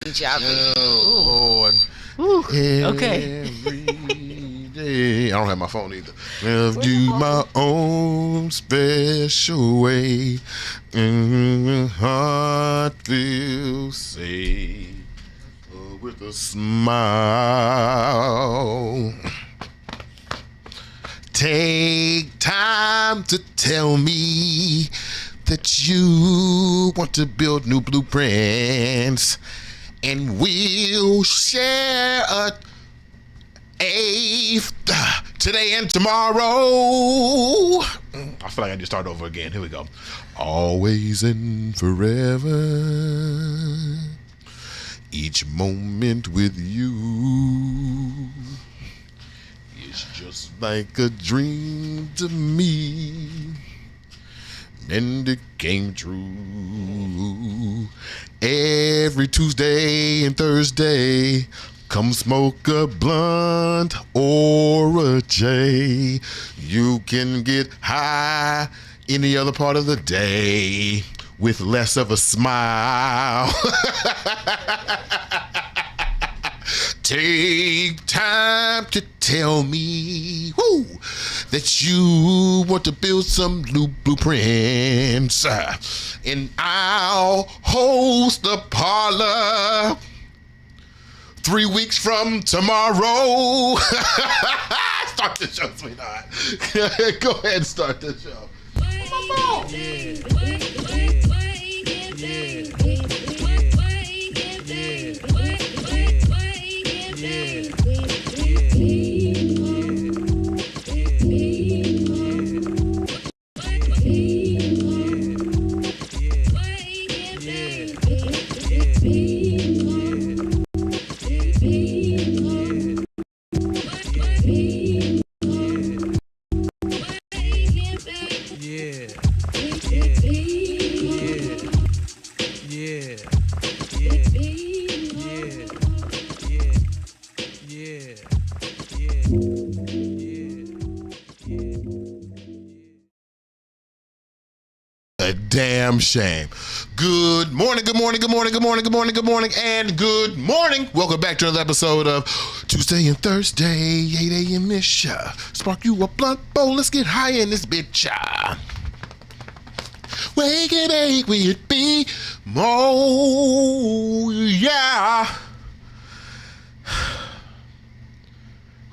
Oh, Lord. Ooh, okay. Every day. I don't have my phone either. Love you my own special way. Heart feels safe with a smile. Take time to tell me that you want to build new blueprints, and we'll share a today and tomorrow. I feel like I just start over again. Here we go. Always and forever, each moment with you is just like a dream to me, and it came true. Every Tuesday and Thursday, come smoke a blunt or a J. You can get high any other part of the day with less of a smile. Take time to tell me that you want to build some new blueprints, and I'll host the parlor 3 weeks from tomorrow. Start the show, sweetheart. Go ahead and start the show. A damn shame. Good morning, good morning, good morning, good morning, good morning, good morning, and good morning. Welcome back to another episode of Tuesday and Thursday, 8 a.m.-ish. Spark you a blunt bowl, let's get high in this bitch. Wake and bake with me, oh yeah.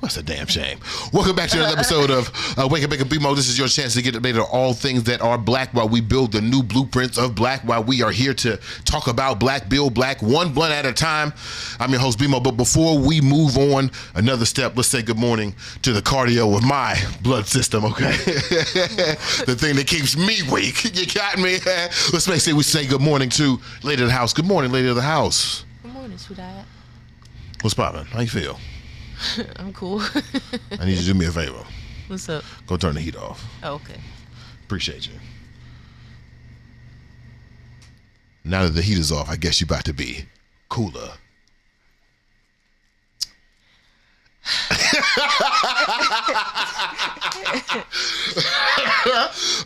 That's a damn shame. Welcome back to another episode of Wake and Bake with BMO. This is your chance to get updated on all things that are black while we build the new blueprints of black, while we are here to talk about black, build black, one blunt at a time. I'm your host, BMO. But before we move on another step, let's say good morning to the cardio of my blood system, okay? The thing that keeps me weak. You got me? Let's make sure we say good morning to Lady of the House. Good morning, Lady of the House. Good morning, Sweethaht. What's poppin'? How you feel? I'm cool. I need you to do me a favor. What's up? Go turn the heat off. Oh, okay. Appreciate you. Now that the heat is off, I guess you about to be cooler.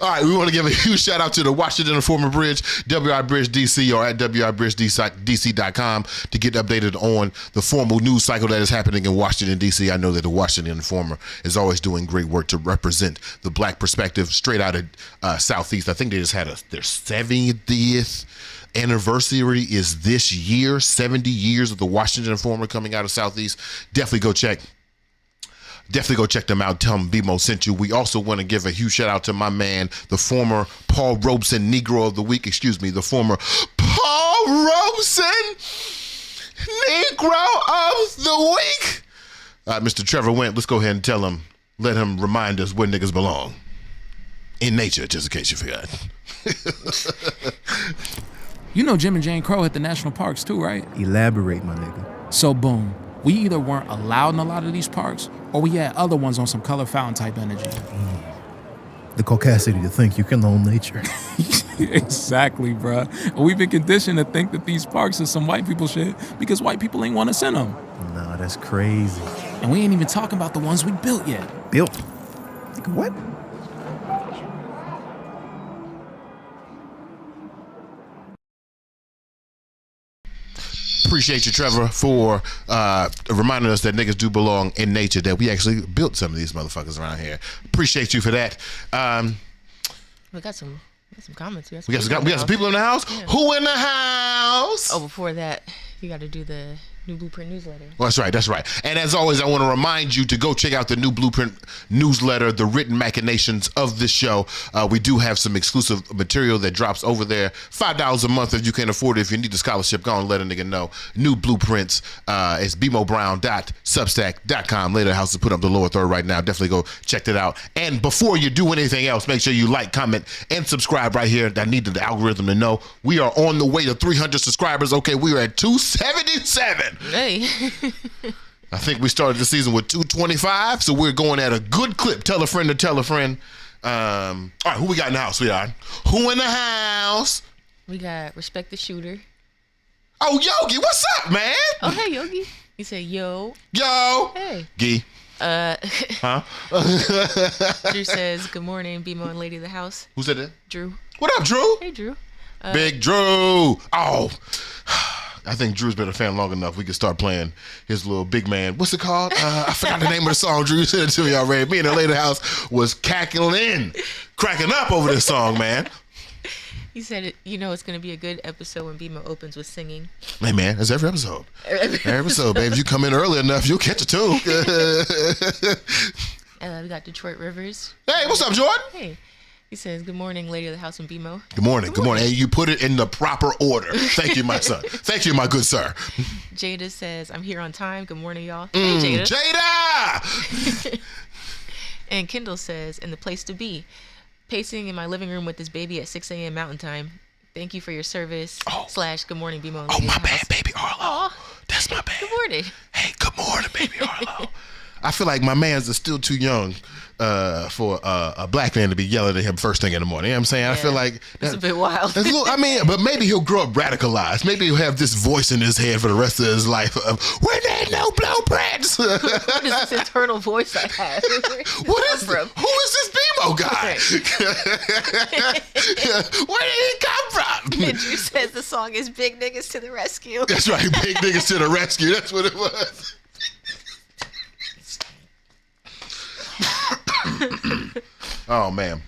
All right, we want to give a huge shout out to the Washington Informer Bridge, WI Bridge DC, or at WIBridgeDC.com to get updated on the formal news cycle that is happening in Washington, DC. I know that the Washington Informer is always doing great work to represent the black perspective straight out of Southeast. I think they just had their 70th anniversary is this year, 70 years of the Washington Informer coming out of Southeast. Definitely go check them out. Tell them BMO sent you. We also want to give a huge shout out to my man, the former Paul Robeson Negro of the Week. The former Paul Robeson Negro of the Week. Mr. Trevor Went, let's go ahead and let him remind us where niggas belong. In nature, just in case you forgot. You know Jim and Jane Crow hit the national parks too, right? Elaborate, my nigga. So boom, we either weren't allowed in a lot of these parks, or we had other ones on some color fountain type energy. The caucasity to think you can own nature. Exactly, bruh. We've been conditioned to think that these parks are some white people shit because white people ain't want to send them. Nah, that's crazy. And we ain't even talking about the ones we built yet. Built? Nigga, what? Appreciate you, Trevor, for reminding us that niggas do belong in nature, that we actually built some of these motherfuckers around here. Appreciate you for that. We got some comments. We got some people in the house. Yeah. Who in the house? Oh, before that, you got to do the new Blueprint newsletter. Well, that's right. And as always, I want to remind you to go check out the new Blueprint newsletter, the written machinations of this show. We do have some exclusive material that drops over there. $5 a month if you can afford it. If you need the scholarship, go and let a nigga know. New blueprints. It's bmobrown.substack.com. Later, house is put up the lower third right now. Definitely go check that out. And before you do anything else, make sure you like, comment, and subscribe right here. I need the algorithm to know we are on the way to 300 subscribers. Okay, we are at 277. Hey. I think we started the season with 225, so we're going at a good clip. Tell a friend to tell a friend. All right, who we got in the house, sweetheart? Who in the house? We got Respect the Shooter. Oh, Yogi, what's up, man? Oh, hey, Yogi. You say yo. Yo. Hey. Gee. Huh? Drew says, good morning, BMO and Lady of the House. Who said that? Drew. What up, Drew? Hey, Drew. Big Drew. Oh. I think Drew's been a fan long enough. We can start playing his little big man. What's it called? I forgot the name of the song. Drew, you said it to me already. Me and the Lady House was cracking up over this song, man. He said, it's going to be a good episode when BMO opens with singing. Hey, man, that's every episode. Every episode, babe. If you come in early enough, you'll catch it, too. We got Detroit Rivers. Hey, what's up, Jordan? Hey. He says, good morning, Lady of the House and BMO. Good morning. And you put it in the proper order. Thank you, my son. Thank you, my good sir. Jada says, I'm here on time. Good morning, y'all. Hey, Jada. Jada! And Kendall says, and the place to be. Pacing in my living room with this baby at 6 a.m. Mountain Time. Thank you for your service. / good morning, BMO. Oh, my bad, baby Arlo. That's my bad. Good morning. Hey, good morning, baby Arlo. I feel like my mans are still too young for a black man to be yelling at him first thing in the morning. You know what I'm saying? Yeah, I feel like that's a bit wild. But maybe he'll grow up radicalized. Maybe he'll have this voice in his head for the rest of his life of, where there no blueprints? What is this internal voice I have? Who is this BMO guy? Where did he come from? Andrew says the song is Big Niggas to the Rescue. That's right, Big Niggas to the Rescue. That's what it was. Oh, man.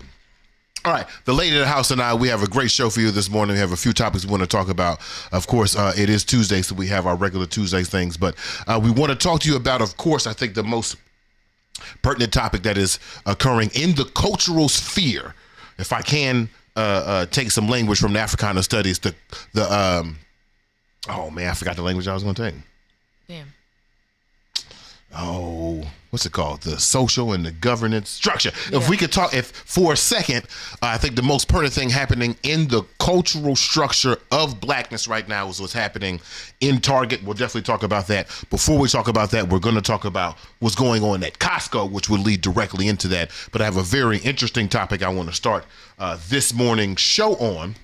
All right. The Lady of the House and I, we have a great show for you this morning. We have a few topics we want to talk about. Of course, it is Tuesday, so we have our regular Tuesday things. But we want to talk to you about, of course, I think the most pertinent topic that is occurring in the cultural sphere. If I can take some language from the Africana studies, oh, man, I forgot the language I was going to take. Damn. Oh, what's it called? The social and the governance structure. Yeah. If we could talk, for a second, I think the most pertinent thing happening in the cultural structure of blackness right now is what's happening in Target. We'll definitely talk about that. Before we talk about that, we're going to talk about what's going on at Costco, which will lead directly into that. But I have a very interesting topic I want to start this morning's show on.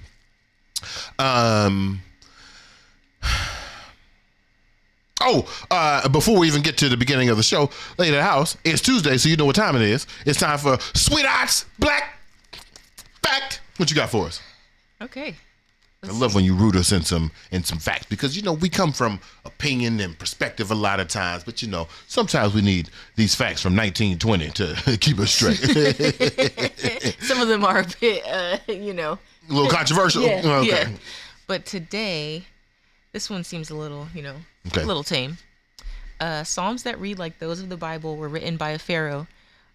Before we even get to the beginning of the show, Lady of the House, it's Tuesday, so you know what time it is. It's time for Sweethaht's Black Fact. What you got for us? Okay. I love when you root us in some facts because, we come from opinion and perspective a lot of times, but, sometimes we need these facts from 1920 to keep us straight. Some of them are a bit, A little controversial? Yeah, okay. Yeah. But today, this one seems a little, a little tame. Psalms that read like those of the Bible were written by a pharaoh,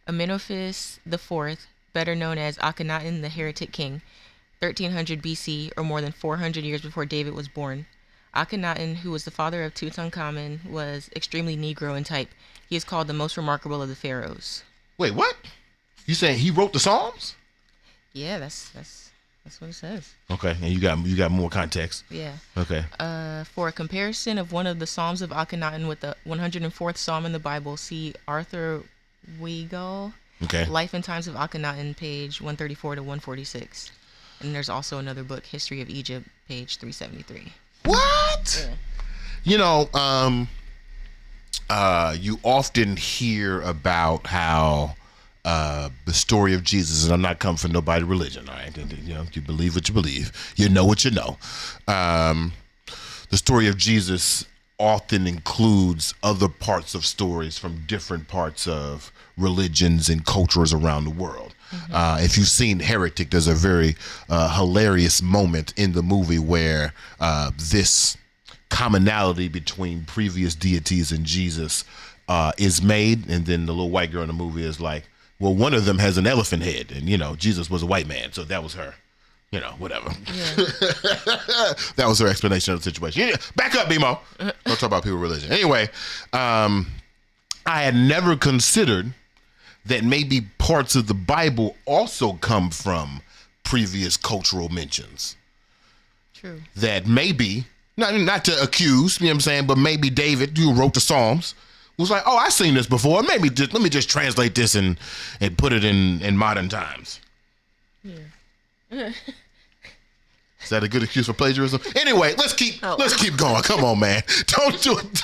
Amenophis IV, better known as Akhenaten, the heretic king, 1300 BC, or more than 400 years before David was born. Akhenaten, who was the father of Tutankhamun, was extremely Negro in type. He is called the most remarkable of the pharaohs. Wait, what? You saying he wrote the Psalms? Yeah, that's what it says. Okay, and you got more context. Yeah. Okay. For a comparison of one of the Psalms of Akhenaten with the 104th Psalm in the Bible, see Arthur Weigel, Life and Times of Akhenaten, page 134 to 146. And there's also another book, History of Egypt, page 373. What? Yeah. You often hear about how the story of Jesus, and I'm not coming for nobody religion, all right? You believe what you believe. You know what you know. The the story of Jesus often includes other parts of stories from different parts of religions and cultures around the world. If you've seen Heretic, there's a very hilarious moment in the movie where this commonality between previous deities and Jesus is made, and then the little white girl in the movie is like, well, one of them has an elephant head, and Jesus was a white man, so that was her. Whatever. Yeah. That was her explanation of the situation. Back up, BMO. Don't talk about people's religion. Anyway, I had never considered that maybe parts of the Bible also come from previous cultural mentions. True. That maybe, not to accuse, you know what I'm saying, but maybe David, who wrote the Psalms, was like, oh, I've seen this before. Maybe let me just translate this and put it in modern times. Yeah. Is that a good excuse for plagiarism? Anyway, let's keep going. Come on, man. Don't do it.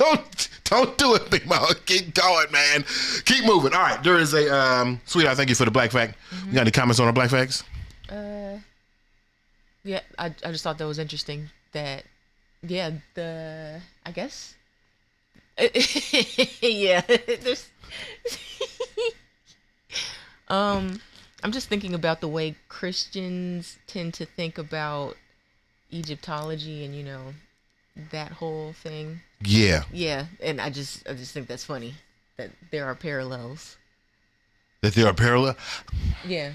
Don't do it, Big Mama. Keep going, man. Keep moving. All right. There is a Sweetheart, thank you for the black fact. You got any comments on our black facts? Yeah, I just thought that was interesting. That I guess yeah. There's I'm just thinking about the way Christians tend to think about Egyptology and that whole thing. Yeah. Yeah, and I just think that's funny that there are parallels. That there are parallels? Yeah.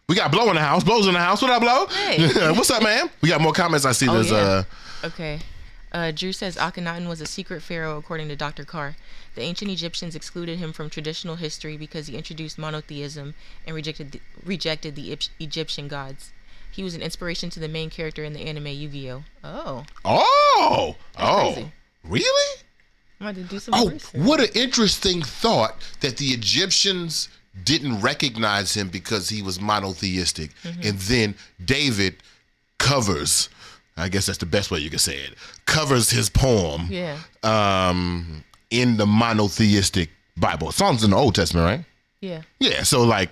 We got Blow in the house. Blow's in the house. What up, Blow? Hey. What's up, man? We got more comments. I see there's Okay. Drew says Akhenaten was a secret pharaoh according to Dr. Carr. The ancient Egyptians excluded him from traditional history because he introduced monotheism and rejected the Egyptian gods. He was an inspiration to the main character in the anime Yu-Gi-Oh! Oh! Crazy. Really? I had to do some research. What an interesting thought that the Egyptians didn't recognize him because he was monotheistic. And then David covers, I guess that's the best way you can say it, covers his poem in the monotheistic Bible. Psalms in the Old Testament, right? Yeah. Yeah, so like,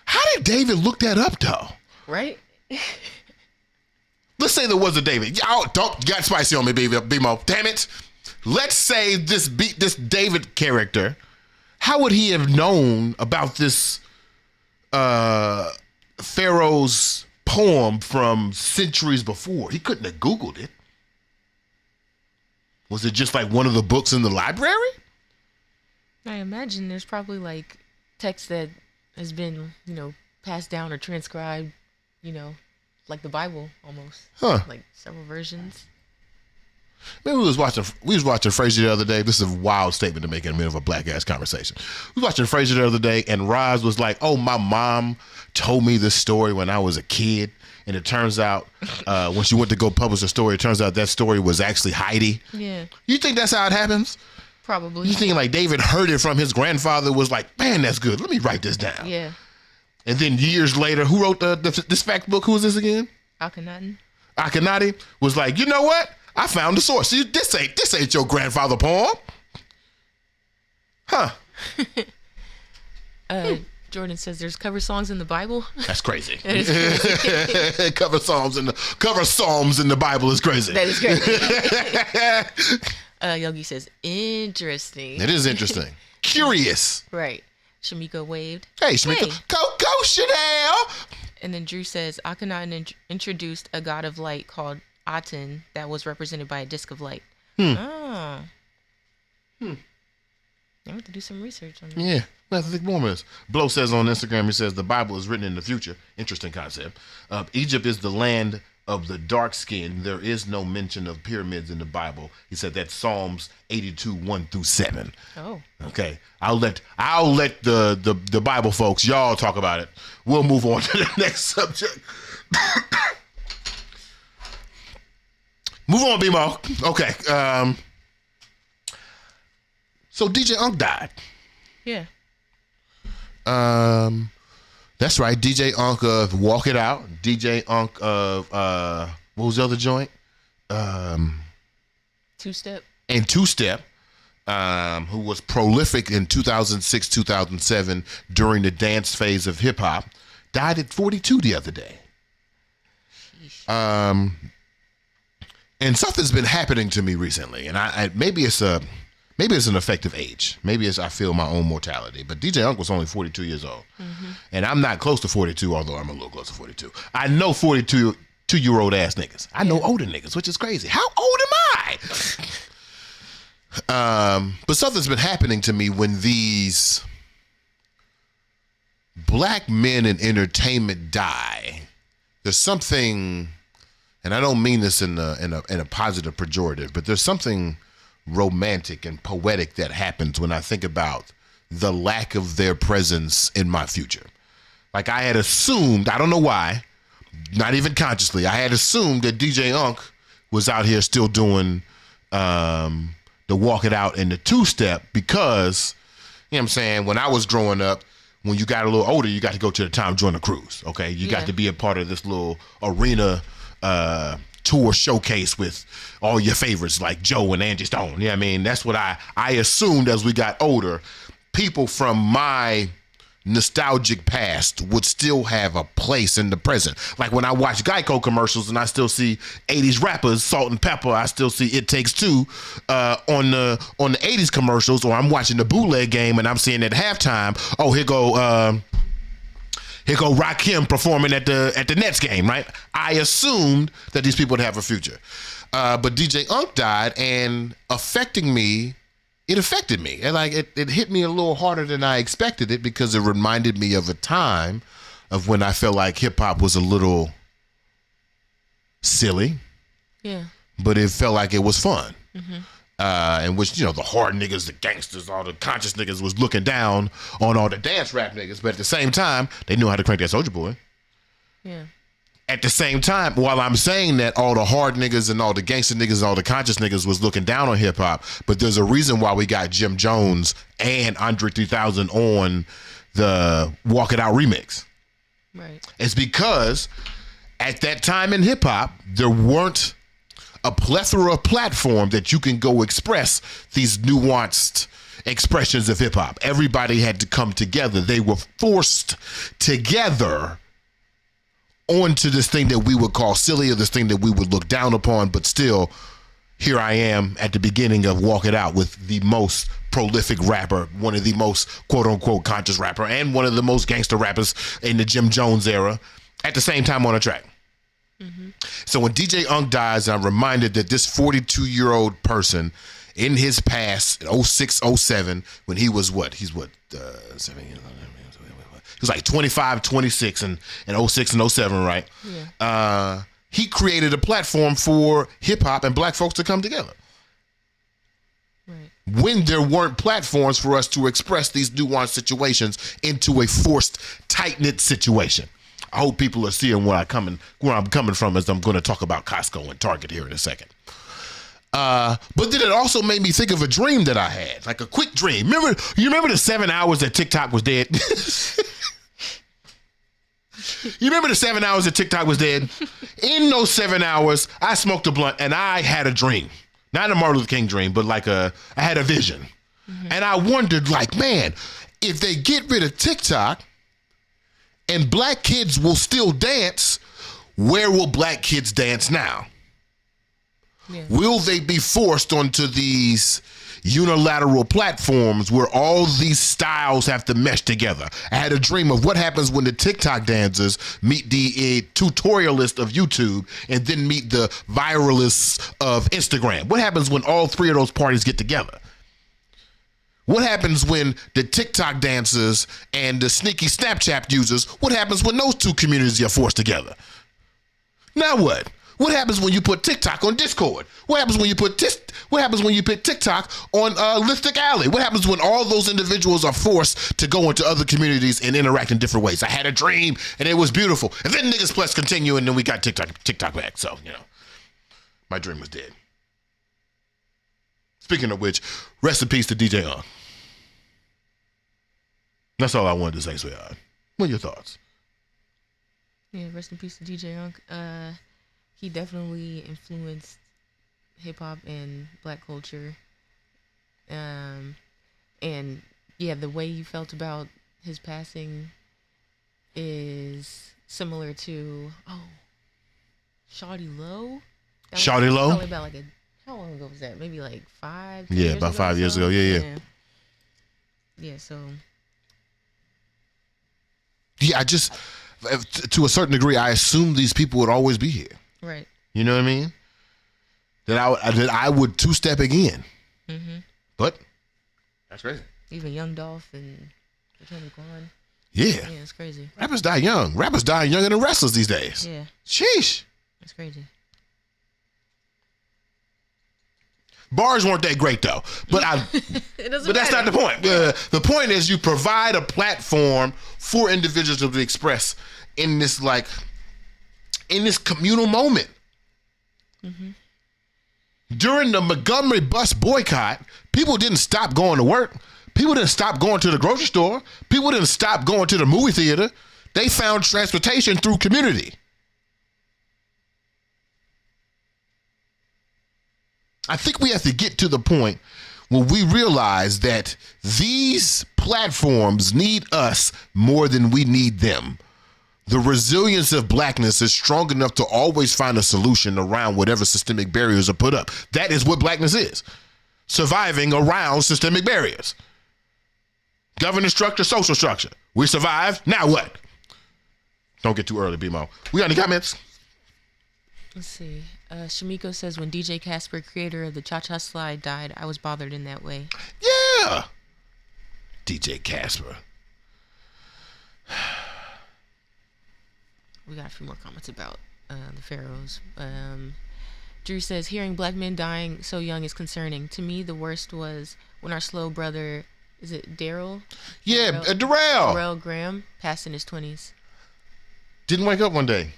How did David look that up, though? Right? Let's say there was a David. Don't got spicy on me, BMO. Damn it. Let's say this David character, how would he have known about this Pharaoh's poem from centuries before? He couldn't have Googled it. Was it just like one of the books in the library? I imagine there's probably like text that has been, passed down or transcribed, like the Bible almost. Like several versions. Maybe we was watching Frasier the other day. This is a wild statement to make in the middle of a black ass conversation. We was watching Frasier the other day, and Roz was like, "Oh, my mom told me this story when I was a kid." And it turns out, when she went to go publish a story, it turns out that story was actually Heidi. Yeah. You think that's how it happens? Probably. You think like David heard it from his grandfather, was like, man, that's good. Let me write this down. Yeah. And then years later, who wrote this fact book? Who was this again? Akhenaten was like, you know what? I found the source. See, this ain't your grandfather poem. Huh. Jordan says there's cover songs in the Bible. That's crazy. That is crazy. cover psalms in the Bible is crazy. That is crazy. Yogi says interesting. It is interesting. Curious. Right. Shamika waved. Hey, Shamika. Hey. Go Chanel. And then Drew says Akhenaten introduced a god of light called Aten that was represented by a disc of light. I have to do some research on that. Yeah. I have to think more of this. Blow says on Instagram, he says the Bible is written in the future. Interesting concept. Egypt is the land of the dark skin. There is no mention of pyramids in the Bible. He said that's Psalms 82, 1-7. Oh. Okay. I'll let the Bible folks, y'all talk about it. We'll move on to the next subject. Move on, BMO. Okay. So DJ UNK died. Yeah. That's right. DJ UNK of Walk It Out. DJ UNK of what was the other joint? Two-Step. And Two-Step, who was prolific in 2006, 2007 during the dance phase of hip hop, died at 42 the other day. And something's been happening to me recently, and I maybe it's an effective age. Maybe I feel my own mortality. But DJ UNK was only 42 years old, and I'm not close to 42, although I'm a little close to 42. I know 42-year-old ass niggas. I know older niggas, which is crazy. How old am I? But something's been happening to me when these black men in entertainment die. There's something, and I don't mean this in a positive pejorative, but there's something romantic and poetic that happens when I think about the lack of their presence in my future. Like I had assumed, I don't know why, not even consciously, I had assumed that DJ UNK was out here still doing the Walk It Out and the two-step because, you know what I'm saying, when I was growing up, when you got a little older, you got to go to the Tom Joyner Cruise, okay? You got to be a part of this little arena tour showcase with all your favorites like Joe and Angie Stone. You know what I mean? That's what I assumed as we got older. People from my nostalgic past would still have a place in the present. Like when I watch Geico commercials and I still see 80s rappers, Salt and Pepper, I still see It Takes Two on the 80s commercials, or I'm watching the bootleg game and I'm seeing at halftime, oh, here go Rakim performing at the Nets game, right? I assumed that these people would have a future. But DJ UNK died, and it affected me. And like it hit me a little harder than I expected it, because it reminded me of a time of when I felt like hip hop was a little silly. Yeah. But it felt like it was fun. In which, you know, the hard niggas, the gangsters, all the conscious niggas was looking down on all the dance rap niggas, but at the same time, they knew how to crank that Soulja Boy. Yeah. At the same time, while I'm saying that all the hard niggas and all the gangster niggas and all the conscious niggas was looking down on hip hop, but there's a reason why we got Jim Jones and Andre 3000 on the Walk It Out remix. Right. It's because at that time in hip hop, there weren't a plethora of platform that you can go express these nuanced expressions of hip hop. Everybody had to come together. They were forced together onto this thing that we would call silly, or this thing that we would look down upon, but still, here I am at the beginning of Walk It Out with the most prolific rapper, one of the most quote-unquote conscious rapper, and one of the most gangster rappers in the Jim Jones era at the same time on a track. So when DJ UNK dies, I'm reminded that this 42-year-old person in his past, in 06, 07, when he was what? He's what? 7 years. He was like 25, 26 in 06 and 07, right? Yeah. He created a platform for hip hop and black folks to come together. Right. When there weren't platforms for us to express these nuanced situations into a forced, tight-knit situation. I hope people are seeing where I'm coming from, as I'm going to talk about Costco and Target here in a second. But then it also made me think of a dream that I had, like a quick dream. You remember the 7 hours that TikTok was dead? You remember the 7 hours that TikTok was dead? In those 7 hours, I smoked a blunt and I had a dream. Not a Martin Luther King dream, but I had a vision. And I wondered, like, man, if they get rid of TikTok and black kids will still dance, where will black kids dance now? Yeah. Will they be forced onto these unilateral platforms where all these styles have to mesh together? I had a dream of what happens when the TikTok dancers meet the tutorialists of YouTube and then meet the viralists of Instagram. What happens when all three of those parties get together? What happens when the TikTok dancers and the sneaky Snapchat users, what happens when those two communities are forced together? Now what? What happens when you put TikTok on Discord? What happens when you put TikTok on Lipstick Alley? What happens when all those individuals are forced to go into other communities and interact in different ways? I had a dream and it was beautiful. And then niggas plus continue, and then we got TikTok back. So, you know, my dream was dead. Speaking of which, rest in peace to DJ UNK. That's all I wanted to say, Sweethaht. What are your thoughts? Yeah, rest in peace to DJ UNK. He definitely influenced hip hop and black culture. And yeah, the way you felt about his passing is similar to Shawty Low. Shawty Low? Probably about how long ago was that? Maybe like 5 Yeah, about 5 years ago. Yeah. Yeah, so. Yeah, I just, to a certain degree, I assumed these people would always be here. Right. You know what I mean? That I would two-step again. Mm-hmm. But that's crazy. Even Young Dolph and Tony Kwan. Yeah. Yeah, it's crazy. Rappers die young. Rappers die younger than wrestlers these days. Yeah. Sheesh. It's crazy. Bars weren't that great though, but that's not the point. The point is you provide a platform for individuals to express in this communal moment. Mm-hmm. During the Montgomery bus boycott, people didn't stop going to work. People didn't stop going to the grocery store. People didn't stop going to the movie theater. They found transportation through community. I think we have to get to the point where we realize that these platforms need us more than we need them. The resilience of blackness is strong enough to always find a solution around whatever systemic barriers are put up. That is what blackness is. Surviving around systemic barriers. Governance structure, social structure. We survived, now what? Don't get too early, B-Mo. We got any comments? Let's see. Shamiko says, when DJ Casper, creator of the Cha-Cha Slide, died, I was bothered in that way. Yeah. DJ Casper. We got a few more comments about the Pharaohs. Drew says, hearing black men dying so young is concerning. To me, the worst was when our slow brother, is it Daryl? Yeah, Darrell. Darrell Graham passed in his 20s. Didn't wake up one day.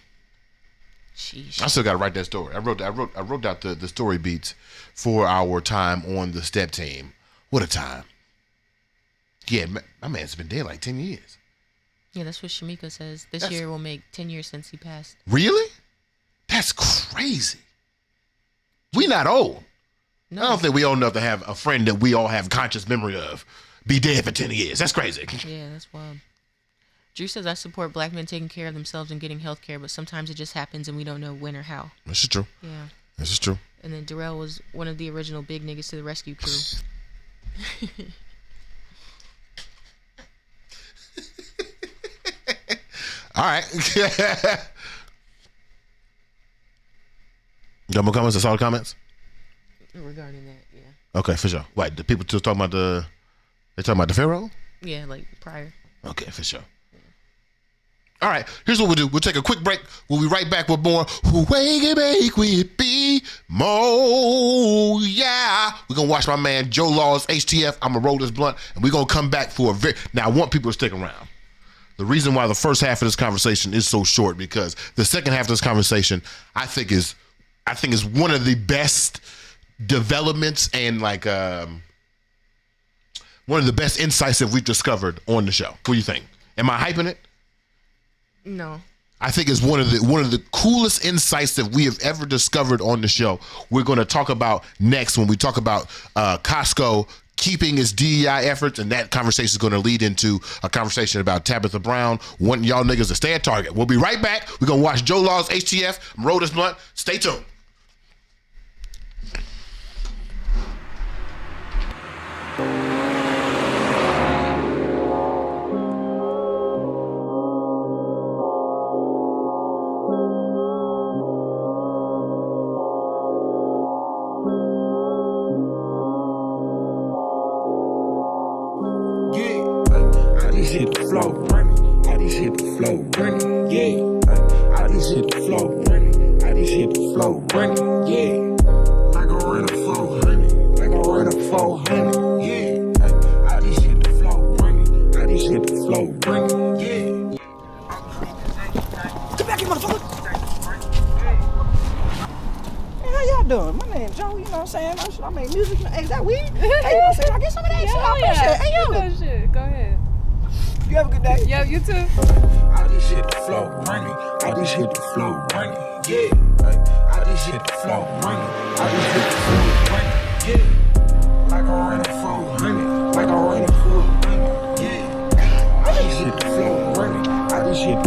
Sheesh. I still got to write that story. I wrote out the story beats for our time on the step team. What a time. Yeah, my man's been dead like 10 years. Yeah, that's what Shamika says. This year will make 10 years since he passed. Really? That's crazy. We not old. No. I don't think we old enough to have a friend that we all have conscious memory of be dead for 10 years. That's crazy. Yeah, that's wild. Drew says, I support black men taking care of themselves and getting health care, but sometimes it just happens and we don't know when or how. This is true. Yeah. This is true. And then Darrell was one of the original big niggas to the rescue crew. All right. Got more comments? That's all the comments? Regarding that, yeah. Okay, for sure. What, the people still talking about they talking about the Pharaoh? Yeah, like prior. Okay, for sure. All right, here's what we'll do. We'll take a quick break. We'll be right back with more Wake and Make with B-Mo. Yeah. We're going to watch my man Joe Law's HTF. I'm going to roll this blunt, and we're going to come back for Now, I want people to stick around. The reason why the first half of this conversation is so short, because the second half of this conversation, I think is one of the best developments and one of the best insights that we've discovered on the show. What do you think? Am I hyping it? No. I think it's one of the coolest insights that we have ever discovered on the show. We're going to talk about next when we talk about Costco keeping its DEI efforts, and that conversation is going to lead into a conversation about Tabitha Brown wanting y'all niggas to stay at Target. We'll be right back. We're going to watch Joe Law's HTF, roll this blunt. Stay tuned. Hit the flow, running. I just hit the flow, running. Yeah, I just hit the flow, running. I just hit the flow, running. Yeah, like I ran a 400, like I ran a 400. Yeah, I just hit the flow, running. I just hit the flow, running. Yeah. Get back here, motherfucker. Hey, how y'all doing? My name's Joe. You know what I'm saying? I make music. Hey, is that weed? Hey, you know what I'm saying? I get some of that shit. I appreciate it. Hey, yo. Shit. Go ahead. You have a good day. Yeah, you too. I just hit the flow, running. I just hit the flow, running. Yeah, I just hit the flow, running. I just hit the flow, running. Yeah, like I ran a 400, like I ran a 400. Yeah, I just hit the flow, running. I just hit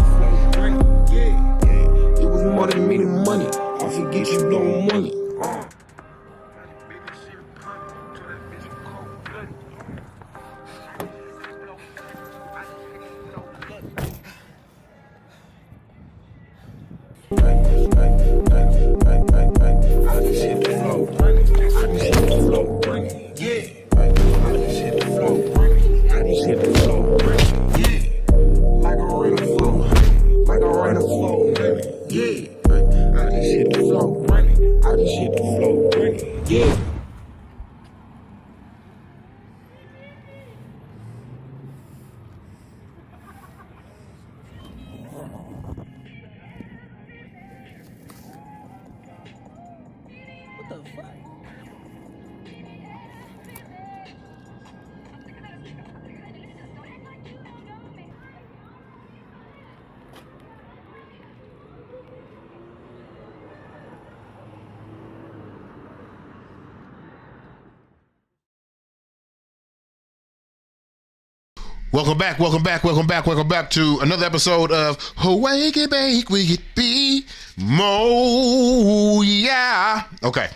Welcome back to another episode of Wake and Bake, we get be mo, yeah. Okay.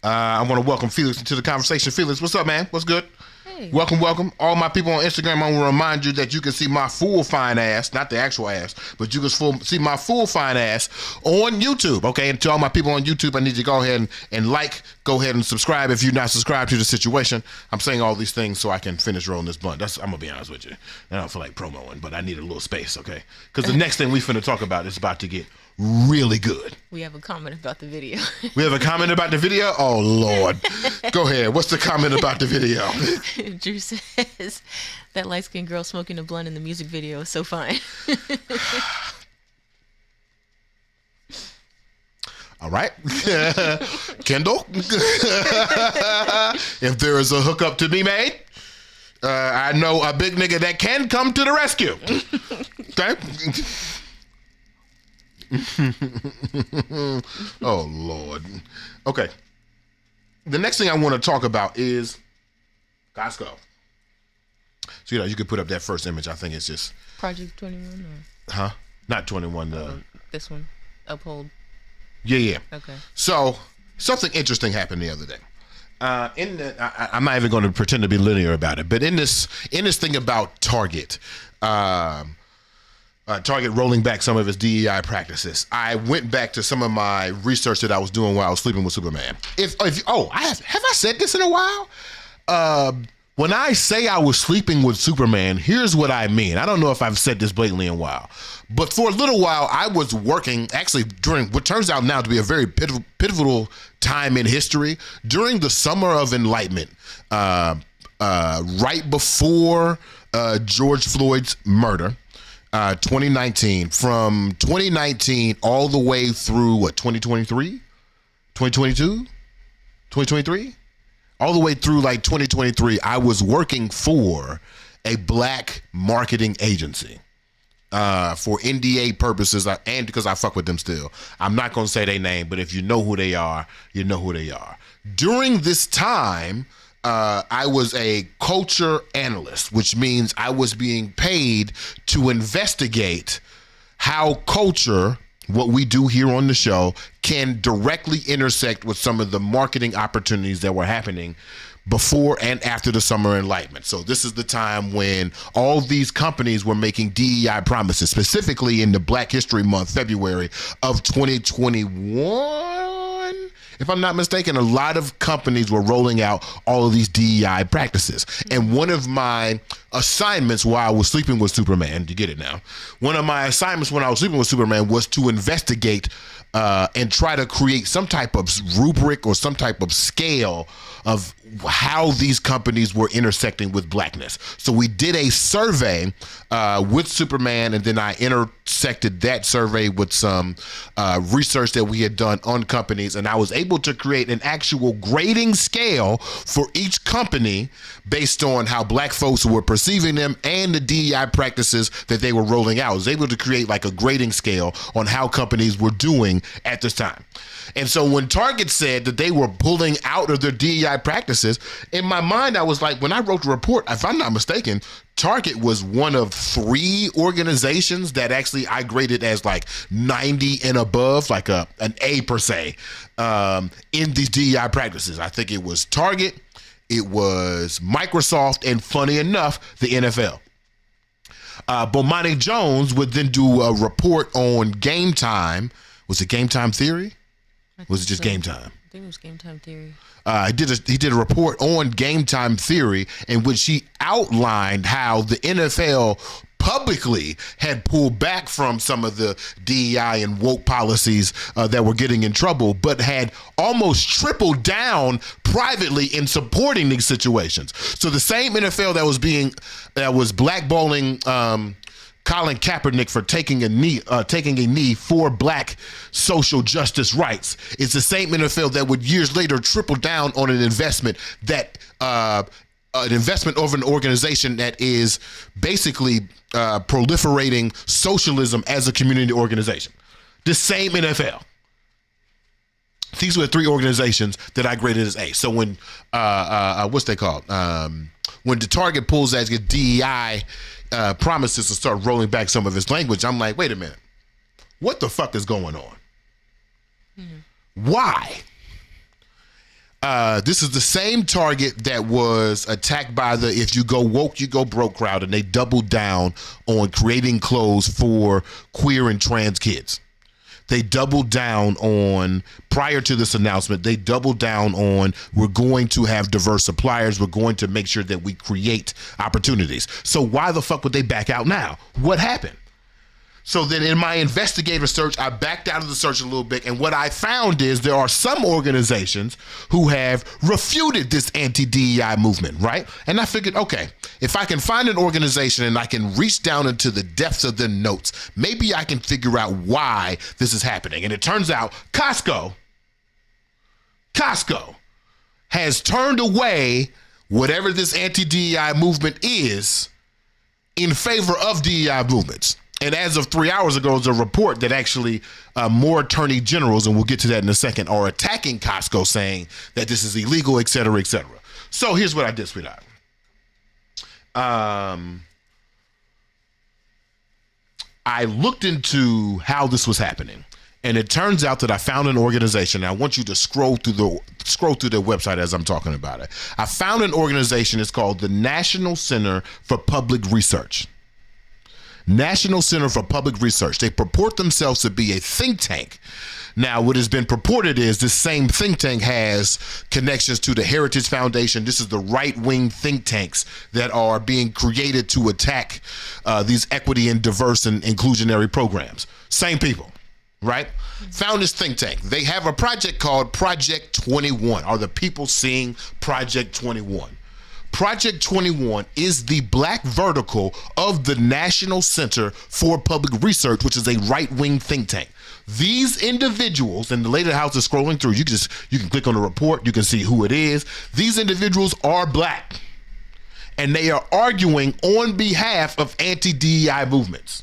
I want to welcome Felix into the conversation. Felix, what's up, man? What's good? Hey. Welcome. All my people on Instagram, I want to remind you that you can see my full fine ass, not the actual ass, but you can see my full fine ass on YouTube, okay? And to all my people on YouTube, I need you to go ahead and go ahead and subscribe if you're not subscribed to the situation. I'm saying all these things so I can finish rolling this blunt. I'm going to be honest with you. I don't feel like promoing, but I need a little space, okay? Because the next thing we finna talk about is about to get really good. We have a comment about the video. We have a comment about the video? Oh, Lord. Go ahead. What's the comment about the video? Drew says that light-skinned girl smoking a blunt in the music video is so fine. All right. Kendall, if there is a hookup to be made, I know a big nigga that can come to the rescue. Okay? Oh, Lord. Okay. The next thing I want to talk about is Costco. So, you could put up that first image. I think it's just... Project 21? Or? Huh? Not 21. This one. Uphold. Yeah. Okay. So, something interesting happened the other day. I'm not even going to pretend to be linear about it, but in this thing about Target, Target rolling back some of its DEI practices, I went back to some of my research that I was doing while I was sleeping with Superman. Have I said this in a while? When I say I was sleeping with Superman, here's what I mean. I don't know if I've said this blatantly in a while, but for a little while I was working actually during what turns out now to be a very pivotal time in history, during the Summer of Enlightenment, right before George Floyd's murder. 2019, from 2019 all the way through 2023, 2022, 2023, all the way through 2023, I was working for a black marketing agency for NDA purposes, and because I fuck with them still. I'm not going to say their name, but if you know who they are, you know who they are. During this time, I was a culture analyst, which means I was being paid to investigate how culture, what we do here on the show, can directly intersect with some of the marketing opportunities that were happening before and after the Summer Enlightenment. So this is the time when all these companies were making DEI promises, specifically in the Black History Month, February of 2021. If I'm not mistaken, a lot of companies were rolling out all of these DEI practices. And one of my assignments while I was sleeping with Superman, you get it now, one of my assignments when I was sleeping with Superman was to investigate and try to create some type of rubric or some type of scale of how these companies were intersecting with blackness. So we did a survey with Superman, and then I intersected that survey with some research that we had done on companies, and I was able to create an actual grading scale for each company based on how black folks were perceiving them and the DEI practices that they were rolling out. I was able to create a grading scale on how companies were doing at this time. And so when Target said that they were pulling out of their DEI practices, in my mind, I was like, when I wrote the report, if I'm not mistaken, Target was one of 3 organizations that actually I graded as 90 and above, an A per se, in these DEI practices. I think it was Target, it was Microsoft, and funny enough, the NFL. Bomani Jones would then do a report on Game Time. Was it Game Time Theory? Was it just Game Time? I think it was Game Time Theory. He did a report on Game Time Theory in which he outlined how the NFL publicly had pulled back from some of the DEI and woke policies that were getting in trouble, but had almost tripled down privately in supporting these situations. So the same NFL that was blackballing Colin Kaepernick for taking a knee for black social justice rights. It's the same NFL that would years later triple down on an investment that of an organization that is basically proliferating socialism as a community organization. The same NFL. These were 3 organizations that I graded as A. So when, what's they called? When the Target pulls that DEI promises to start rolling back some of its language, I'm like, wait a minute. What the fuck is going on? Why? This is the same Target that was attacked by the if you go woke, you go broke crowd, and they doubled down on creating clothes for queer and trans kids. They doubled down on, prior to this announcement, they doubled down on, we're going to have diverse suppliers. We're going to make sure that we create opportunities. So why the fuck would they back out now? What happened? So then in my investigative search, I backed out of the search a little bit. And what I found is there are some organizations who have refuted this anti-DEI movement, right? And I figured, okay, if I can find an organization and I can reach down into the depths of their notes, maybe I can figure out why this is happening. And it turns out Costco has turned away whatever this anti-DEI movement is in favor of DEI movements. And as of 3 hours ago, there's a report that actually more attorney generals, and we'll get to that in a second, are attacking Costco, saying that this is illegal, et cetera, et cetera. So here's what I did, Sweethaht. I looked into how this was happening, and it turns out that I found an organization. And I want you to scroll through their website as I'm talking about it. I found an organization. It's called the National Center for Public Research. National Center for Public Research. They purport themselves to be a think tank. Now, what has been purported is this same think tank has connections to the Heritage Foundation. This is the right-wing think tanks that are being created to attack these equity and diverse and inclusionary programs. Same people, right? Found this think tank. They have a project called Project 21. Are the people seeing Project 21? Project 21 is the black vertical of the National Center for Public Research, which is a right-wing think tank. These individuals, and the lady house is scrolling through, you can click on the report, you can see who it is. These individuals are black, and they are arguing on behalf of anti-DEI movements.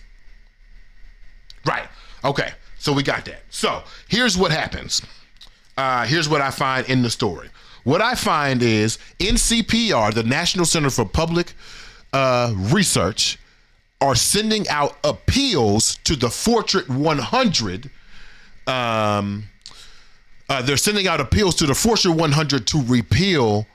Right, okay, so we got that. So here's what happens. Here's what I find in the story. What I find is NCPR, the National Center for Public Research, are sending out appeals to the Fortune 100. They're sending out appeals to the Fortune 100 to repeal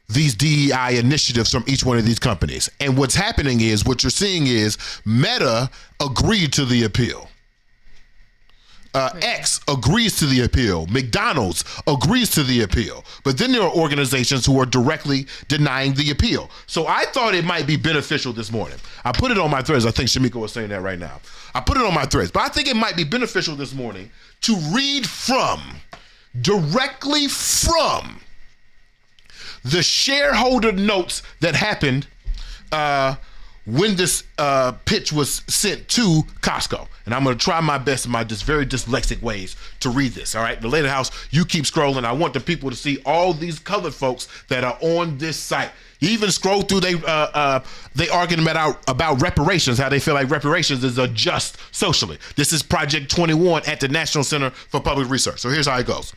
these DEI initiatives from each one of these companies. And what's happening is, what you're seeing is Meta agreed to the appeal. X agrees to the appeal. McDonald's agrees to the appeal. But then there are organizations who are directly denying the appeal. So I thought it might be beneficial this morning. I put it on my threads. I think Shamika was saying that right now. I put it on my threads. But I think it might be beneficial this morning to read directly from the shareholder notes that happened when this pitch was sent to Costco. And I'm going to try my best in my just very dyslexic ways to read this. All right, the Lady House, you keep scrolling. I want the people to see all these colored folks that are on this site. You even scroll through, they arguing about reparations, how they feel like reparations is just socially. This is Project 21 at the National Center for Public Research. So here's how it goes.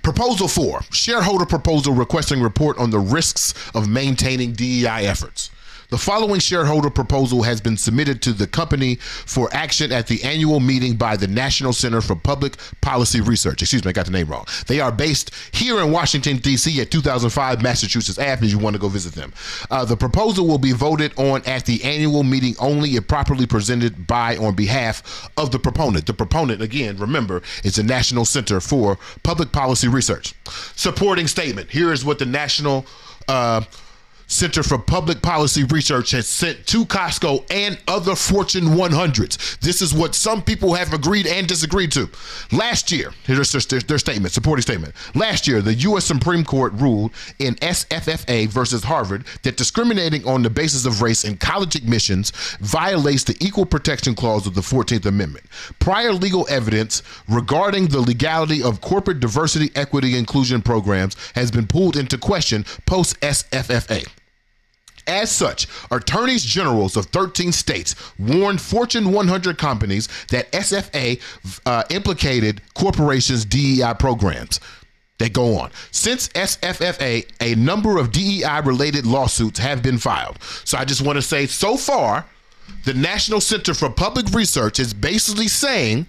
Proposal 4, shareholder proposal requesting report on the risks of maintaining DEI efforts. The following shareholder proposal has been submitted to the company for action at the annual meeting by the National Center for Public Policy Research. Excuse me, I got the name wrong. They are based here in Washington, D.C. at 2005 Massachusetts Ave, if you want to go visit them. The proposal will be voted on at the annual meeting only if properly presented by on behalf of the proponent. The proponent, again, remember, is the National Center for Public Policy Research. Supporting statement. Here is what the National Center for Public Policy Research has sent to Costco and other Fortune 100s. This is what some people have agreed and disagreed to. Last year, here's their statement, supporting statement. Last year, the U.S. Supreme Court ruled in SFFA versus Harvard that discriminating on the basis of race in college admissions violates the Equal Protection Clause of the 14th Amendment. Prior legal evidence regarding the legality of corporate diversity, equity, inclusion programs has been pulled into question post-SFFA. As such, attorneys generals of 13 states warned Fortune 100 companies that SFA implicated corporations' DEI programs. They go on. Since SFFA, a number of DEI-related lawsuits have been filed. So I just want to say, so far, the National Center for Public Research is basically saying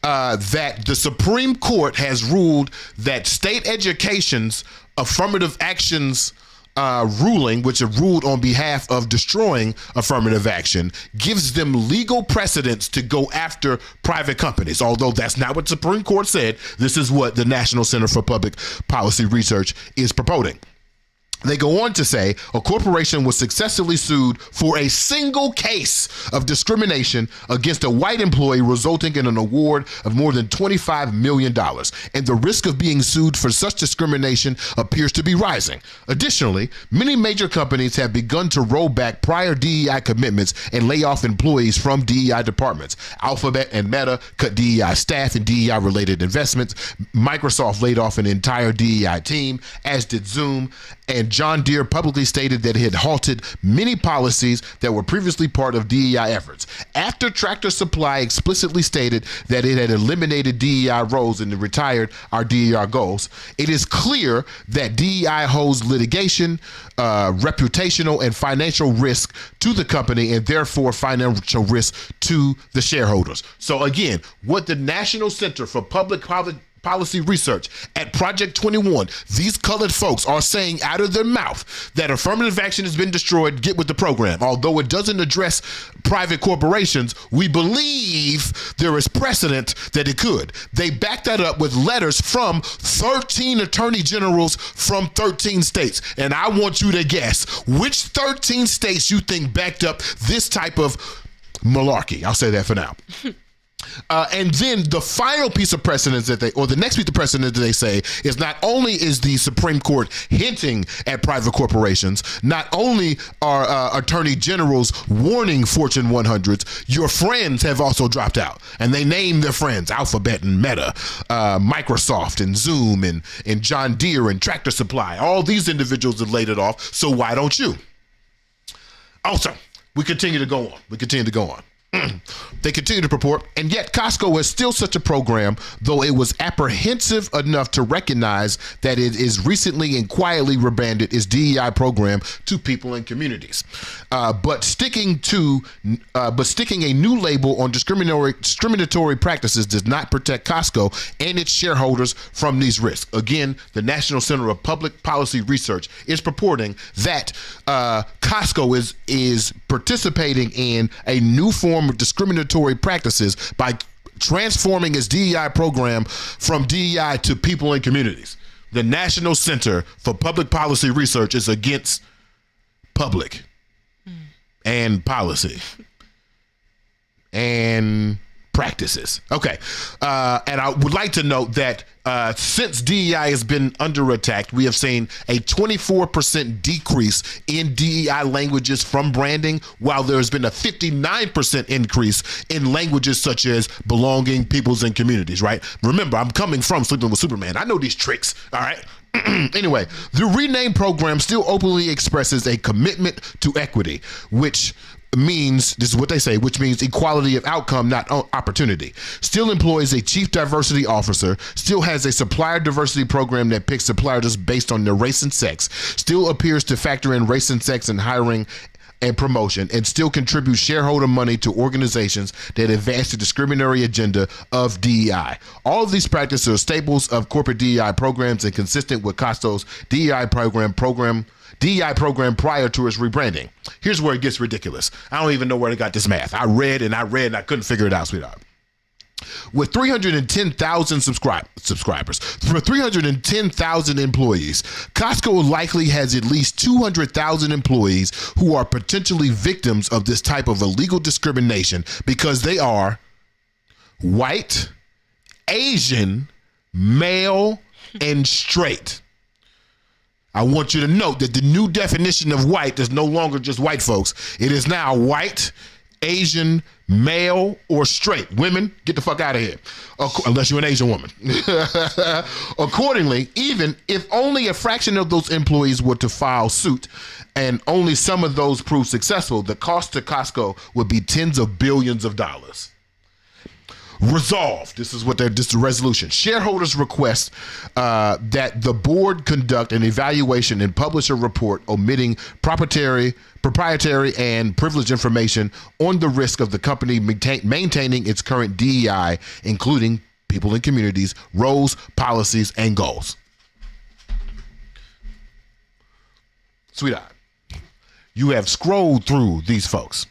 that the Supreme Court has ruled that state education's affirmative actions ruling, which have ruled on behalf of destroying affirmative action, gives them legal precedence to go after private companies. Although that's not what the Supreme Court said, this is what the National Center for Public Policy Research is proposing. They go on to say a corporation was successfully sued for a single case of discrimination against a white employee, resulting in an award of more than $25 million. And the risk of being sued for such discrimination appears to be rising. Additionally, many major companies have begun to roll back prior DEI commitments and lay off employees from DEI departments. Alphabet and Meta cut DEI staff and DEI-related investments. Microsoft laid off an entire DEI team, as did Zoom. And John Deere publicly stated that it had halted many policies that were previously part of DEI efforts. After Tractor Supply explicitly stated that it had eliminated DEI roles and retired our DEI goals, it is clear that DEI holds litigation, reputational, and financial risk to the company, and therefore financial risk to the shareholders. So again, what the National Center for Public Policy Research at Project 21, these colored folks are saying out of their mouth that affirmative action has been destroyed, get with the program. Although it doesn't address private corporations, we believe there is precedent that it could. They back that up with letters from 13 attorney generals from 13 states. And I want you to guess which 13 states you think backed up this type of malarkey. I'll say that for now. And then the final piece of precedence the next piece of precedence that they say is not only is the Supreme Court hinting at private corporations, not only are attorney generals warning Fortune 100s, your friends have also dropped out. And they name their friends, Alphabet and Meta, Microsoft and Zoom and John Deere and Tractor Supply. All these individuals have laid it off, so why don't you? Also, we continue to go on. They continue to purport, and yet Costco is still such a program, though it was apprehensive enough to recognize that it is recently and quietly rebranded its DEI program to people and communities. But sticking a new label on discriminatory practices does not protect Costco and its shareholders from these risks. Again, the National Center of Public Policy Research is purporting that Costco is participating in a new form of discriminatory practices by transforming its DEI program from DEI to people and communities. The National Center for Public Policy Research is against public and policy and practices. Okay. And I would like to note that since DEI has been under attack, we have seen a 24% decrease in DEI languages from branding, while there's been a 59% increase in languages such as belonging, peoples, and communities, right? Remember, I'm coming from Sleeping with Superman. I know these tricks, all right? Anyway, the Rename program still openly expresses a commitment to equity, which means, this is what they say, which means equality of outcome, not opportunity. Still employs a chief diversity officer, still has a supplier diversity program that picks suppliers based on their race and sex, still appears to factor in race and sex in hiring and promotion, and still contributes shareholder money to organizations that advance the discriminatory agenda of DEI. All of these practices are staples of corporate DEI programs and consistent with Costco's DEI program prior to its rebranding. Here's where it gets ridiculous. I don't even know where they got this math. I read and I couldn't figure it out, sweetheart. With 310,000 subscribers, for 310,000 employees, Costco likely has at least 200,000 employees who are potentially victims of this type of illegal discrimination because they are white, Asian, male, and straight. I want you to note that the new definition of white is no longer just white folks. It is now white, Asian, male, or straight. Women, get the fuck out of here. Unless you're an Asian woman. Accordingly, even if only a fraction of those employees were to file suit and only some of those prove successful, the cost to Costco would be tens of billions of dollars. Resolved. This is the resolution. Shareholders request that the board conduct an evaluation and publish a report omitting proprietary and privileged information on the risk of the company maintaining its current DEI, including people in communities, roles, policies, and goals. Sweetheart, you have scrolled through these folks.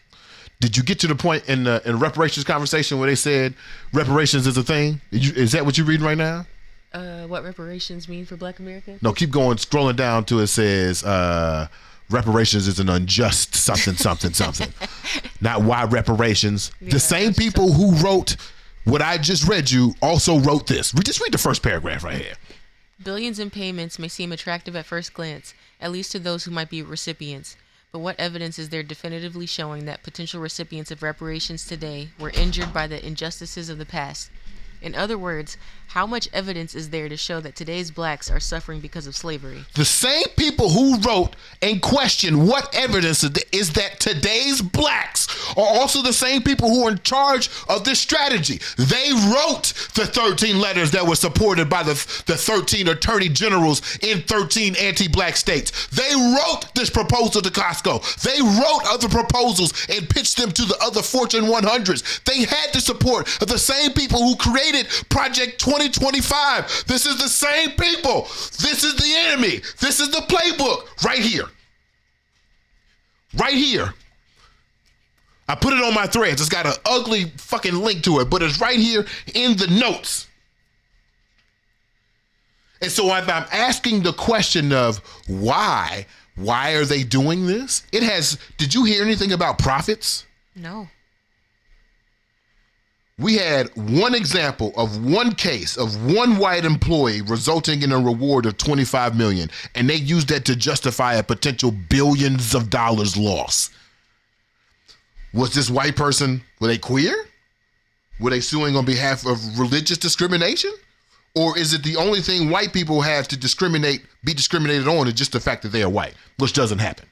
Did you get to the point in reparations conversation where they said reparations is a thing? Is that what you're reading right now? What reparations mean for Black America? No, keep going, scrolling down to it says reparations is an unjust something. Not why reparations. Yeah, the same people who wrote what I just read you also wrote this. Just read the first paragraph right here. Billions in payments may seem attractive at first glance, at least to those who might be recipients. But what evidence is there definitively showing that potential recipients of reparations today were injured by the injustices of the past? In other words, how much evidence is there to show that today's blacks are suffering because of slavery? The same people who wrote and questioned what evidence is that today's blacks are also the same people who are in charge of this strategy. They wrote the 13 letters that were supported by the 13 attorney generals in 13 anti-black states. They wrote this proposal to Costco. They wrote other proposals and pitched them to the other Fortune 100s. They had the support of the same people who created Project 2025. This is the same people. This is the enemy. This is the playbook right here. Right here. I put it on my threads. It's got an ugly fucking link to it, but it's right here in the notes. And so if I'm asking the question of why are they doing this? Did you hear anything about profits? No. We had one example of one case of one white employee resulting in a reward of $25 million, and they used that to justify a potential billions of dollars loss. Was this white person, were they queer? Were they suing on behalf of religious discrimination? Or is it the only thing white people have to be discriminated on is just the fact that they are white, which doesn't happen?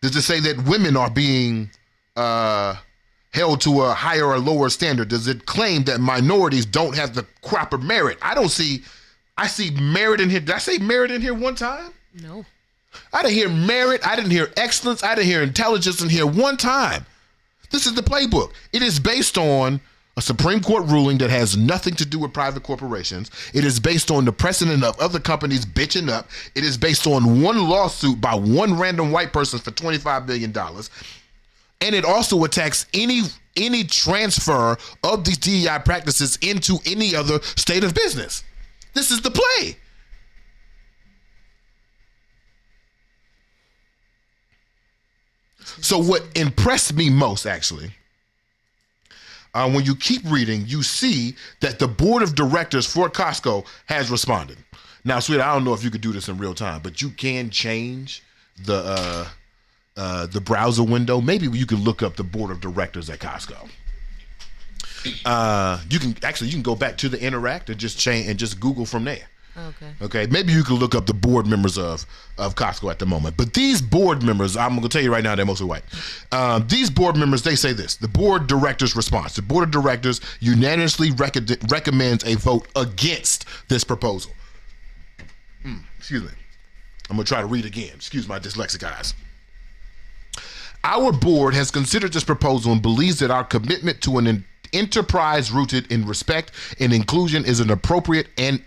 Does it say that women are being held to a higher or lower standard? Does it claim that minorities don't have the proper merit? I see merit in here. Did I say merit in here one time? No. I didn't hear merit. I didn't hear excellence. I didn't hear intelligence in here one time. This is the playbook. It is based on a Supreme Court ruling that has nothing to do with private corporations. It is based on the precedent of other companies bitching up. It is based on one lawsuit by one random white person for $25 billion. And it also attacks any transfer of these DEI practices into any other state of business. This is the play. So what impressed me most, actually, when you keep reading, you see that the board of directors for Costco has responded. Now, sweetie, I don't know if you could do this in real time, but you can change the browser window. Maybe you can look up the board of directors at Costco. You can go back to the Interact and just Google from there. Okay. Maybe you can look up the board members of Costco at the moment. But these board members, I'm going to tell you right now, they're mostly white. These board members, they say this. The board directors response. The board of directors unanimously recommends a vote against this proposal. Excuse me. I'm going to try to read again. Excuse my dyslexic eyes. Our board has considered this proposal and believes that our commitment to an enterprise rooted in respect and inclusion is appropriate and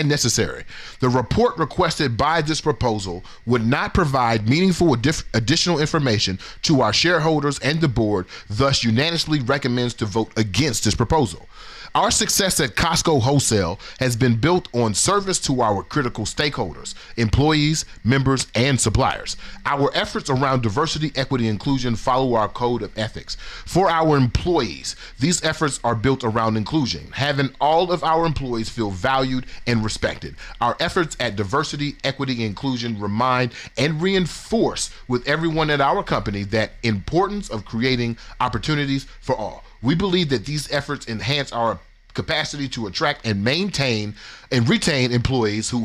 necessary. The report requested by this proposal would not provide meaningful additional information to our shareholders, and the board thus unanimously recommends to vote against this proposal. Our success at Costco Wholesale has been built on service to our critical stakeholders, employees, members, and suppliers. Our efforts around diversity, equity, and inclusion follow our code of ethics. For our employees, these efforts are built around inclusion, having all of our employees feel valued and respected. Our efforts at diversity, equity, and inclusion remind and reinforce with everyone at our company that importance of creating opportunities for all. We believe that these efforts enhance our capacity to attract and maintain and retain employees who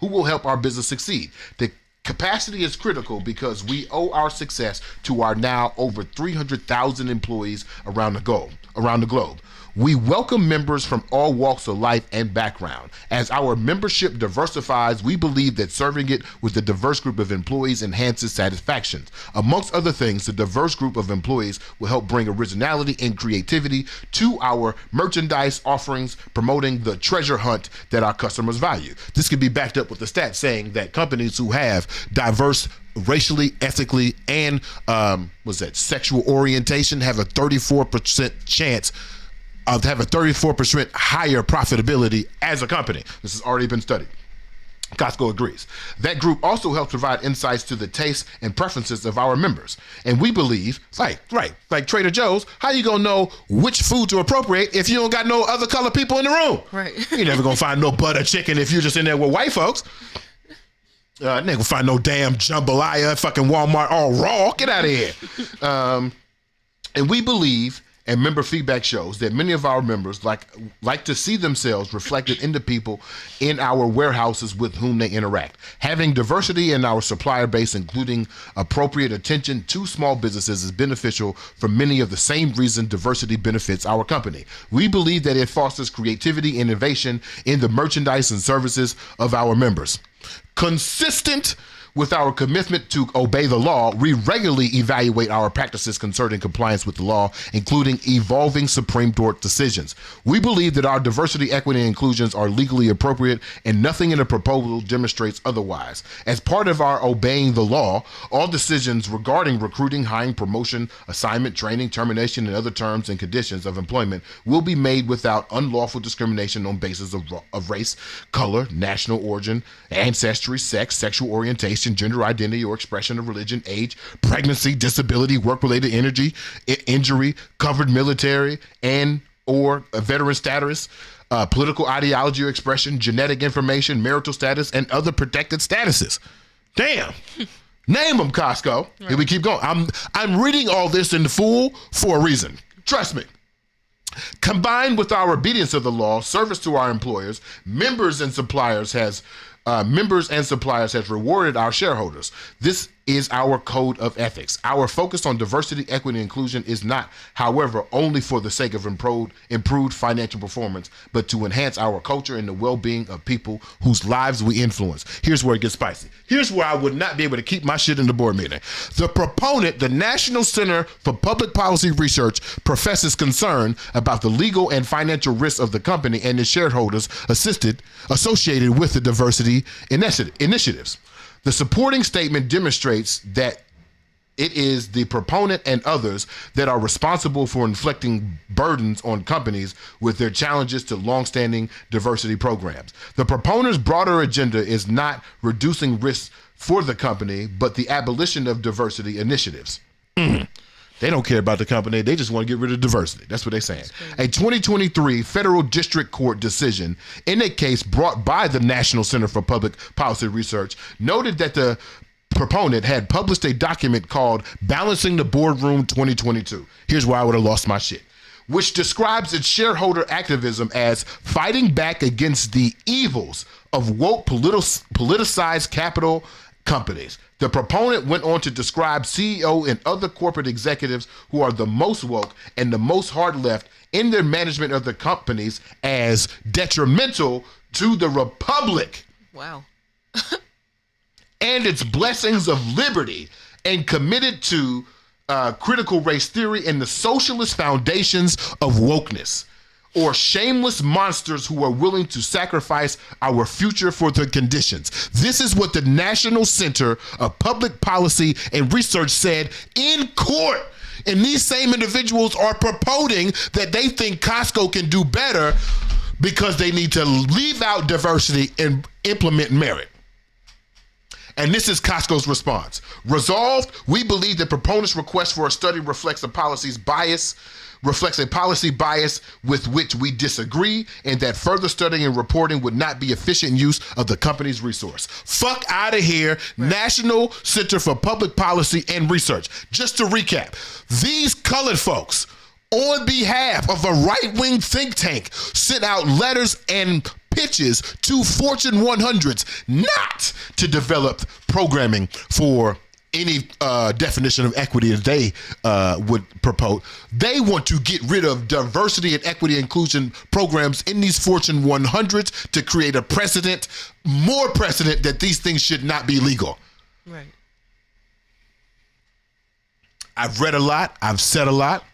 will help our business succeed. The capacity is critical because we owe our success to our now over 300,000 employees around the globe. We welcome members from all walks of life and background. As our membership diversifies, we believe that serving it with a diverse group of employees enhances satisfaction. Amongst other things, the diverse group of employees will help bring originality and creativity to our merchandise offerings, promoting the treasure hunt that our customers value. This can be backed up with the stats saying that companies who have diverse racially, ethically, and sexual orientation have a 34% chance of have a 34% higher profitability as a company. This has already been studied. Costco agrees. That group also helps provide insights to the tastes and preferences of our members. And we believe, like Trader Joe's, how you gonna know which food to appropriate if you don't got no other color people in the room? Right. You're never gonna find no butter chicken if you're just in there with white folks. Never gonna find no damn jambalaya, fucking Walmart all raw. Get out of here. And we believe, and member feedback shows, that many of our members like to see themselves reflected in the people in our warehouses with whom they interact. Having diversity in our supplier base, including appropriate attention to small businesses, is beneficial for many of the same reasons diversity benefits our company. We believe that it fosters creativity and innovation in the merchandise and services of our members. Consistent with our commitment to obey the law, we regularly evaluate our practices concerning compliance with the law, including evolving Supreme Court decisions. We believe that our diversity, equity, and inclusions are legally appropriate, and nothing in the proposal demonstrates otherwise. As part of our obeying the law, all decisions regarding recruiting, hiring, promotion, assignment, training, termination, and other terms and conditions of employment will be made without unlawful discrimination on basis of race, color, national origin, ancestry, sex, sexual orientation, gender identity or expression of religion, age, pregnancy, disability, work-related injury, covered military and or a veteran status, political ideology or expression, genetic information, marital status, and other protected statuses. Damn. Name them, Costco. Right. Here we keep going. I'm reading all this in full for a reason. Trust me. Combined with our obedience of the law, service to our employers, members and suppliers has rewarded our shareholders. This is our code of ethics. Our focus on diversity, equity, and inclusion is not, however, only for the sake of improved financial performance, but to enhance our culture and the well-being of people whose lives we influence. Here's where it gets spicy. Here's where I would not be able to keep my shit in the board meeting. The proponent, the National Center for Public Policy Research, professes concern about the legal and financial risks of the company and its shareholders associated with the diversity initiatives. The supporting statement demonstrates that it is the proponent and others that are responsible for inflicting burdens on companies with their challenges to longstanding diversity programs. The proponent's broader agenda is not reducing risks for the company, but the abolition of diversity initiatives. They don't care about the company. They just want to get rid of diversity. That's what they're saying. A 2023 federal district court decision in a case brought by the National Center for Public Policy Research noted that the proponent had published a document called Balancing the Boardroom 2022. Here's where I would have lost my shit. Which describes its shareholder activism as fighting back against the evils of woke politicized capital companies. The proponent went on to describe CEO and other corporate executives who are the most woke and the most hard left in their management of the companies as detrimental to the republic. Wow. And its blessings of liberty, and committed to critical race theory and the socialist foundations of wokeness, or shameless monsters who are willing to sacrifice our future for the conditions. This is what the National Center of Public Policy and Research said in court. And these same individuals are promoting that they think Costco can do better because they need to leave out diversity and implement merit. And this is Costco's response. Resolved, we believe the proponent's request for a study reflects a policy bias with which we disagree, and that further studying and reporting would not be efficient use of the company's resource. Fuck out of here, National Center for Public Policy and Research. Just to recap, these colored folks, on behalf of a right-wing think tank, sent out letters and pitches to Fortune 100s not to develop programming for any definition of equity that they would propose. They want to get rid of diversity and equity inclusion programs in these Fortune 100s to create a precedent, more precedent that these things should not be legal. Right. I've read a lot. I've said a lot.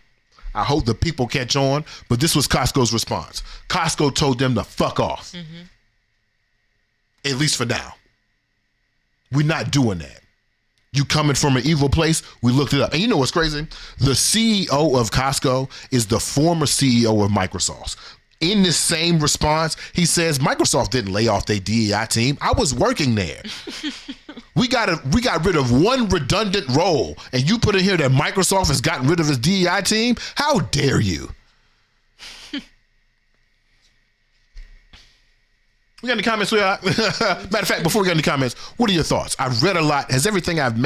I hope the people catch on, but this was Costco's response. Costco told them to fuck off. Mm-hmm. At least for now. We're not doing that. You coming from an evil place, we looked it up. And you know what's crazy? The CEO of Costco is the former CEO of Microsoft. In this same response, he says, Microsoft didn't lay off their DEI team. I was working there. We got rid of one redundant role, and you put in here that Microsoft has gotten rid of his DEI team? How dare you? We got any comments? Matter of fact, before we get any comments, what are your thoughts? I've read a lot. Has everything I've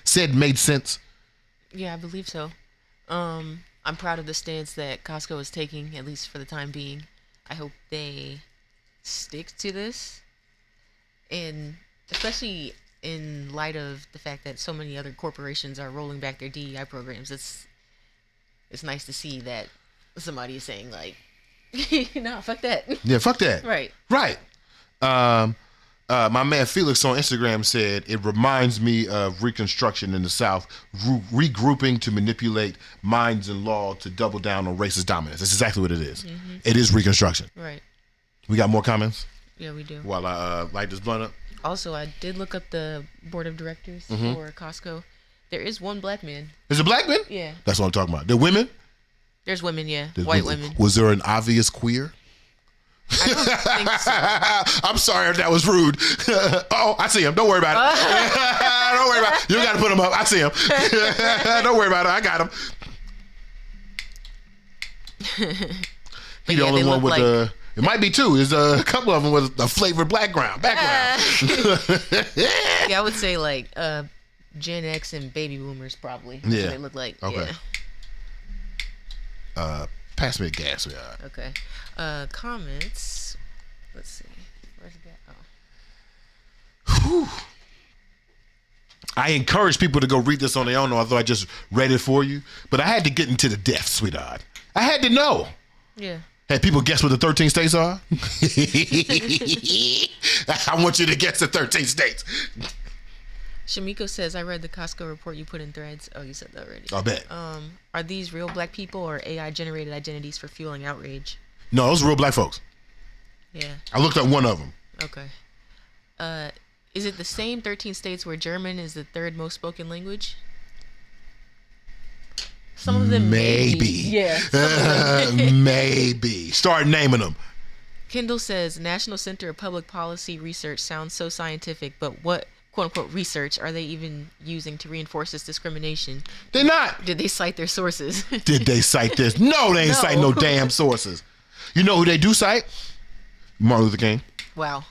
said made sense? Yeah, I believe so. I'm proud of the stance that Costco is taking, at least for the time being. I hope they stick to this, and especially in light of the fact that so many other corporations are rolling back their DEI programs. It's nice to see that somebody is saying, like, no, fuck that. Yeah, fuck that. Right. My man Felix on Instagram said, it reminds me of Reconstruction in the South, regrouping to manipulate minds and law to double down on racist dominance. That's exactly what it is. Mm-hmm. It is Reconstruction. Right. We got more comments? Yeah, we do. While I light this blunt up. Also, I did look up the board of directors for Costco. There is one black man. Is it black men? Yeah. That's what I'm talking about. The women? There's women, yeah. White women. Was there an obvious queer? I don't think so. I'm sorry if that was rude. Oh, I see him. Don't worry about it. Don't worry about it. You got to put him up. I see him. Don't worry about it. I got him. He the only one with the... It might be two. There's a couple of them with a flavored background. Yeah, I would say like Gen X and baby boomers probably. That's what they look like. Okay. Yeah. Pass me a gas. Okay. Comments. Let's see. Where's it at? Oh. Whew. I encourage people to go read this on their own, although I just read it for you. But I had to get into the depths, sweetheart. I had to know. Yeah. Had people guess what the 13 states are? I want you to guess the 13 states. Shamiko says, I read the Costco report you put in threads. Oh, you said that already. I bet. Are these real black people or AI-generated identities for fueling outrage? No, those are real black folks. Yeah. I looked at one of them. Okay. Is it the same 13 states where German is the third most spoken language? Some of them maybe. Yeah. Maybe. Start naming them. Kendall says, National Center of Public Policy Research sounds so scientific, but what quote-unquote research are they even using to reinforce this discrimination? They're not. Did they cite their sources? Did they cite this? No, they ain't cite no damn sources. You know who they do cite? Martin Luther King. Wow.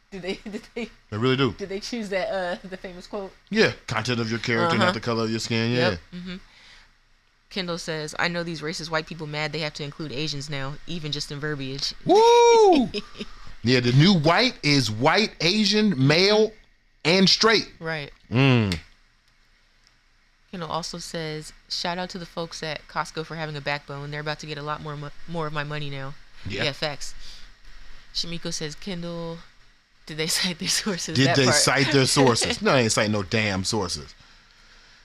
Did they really do. Did they choose that the famous quote? Yeah. Content of your character, not the color of your skin. Yeah. Yep. Mm-hmm. Kendall says, I know these racist white people mad they have to include Asians now, even just in verbiage. Woo! Yeah, the new white is white, Asian, male, and straight. Right. Kendall also says, shout out to the folks at Costco for having a backbone. They're about to get a lot more of my money now. Yeah, facts. Shamiko says, Kendall, did they cite their sources? Did they cite their sources? No, they ain't cite no damn sources.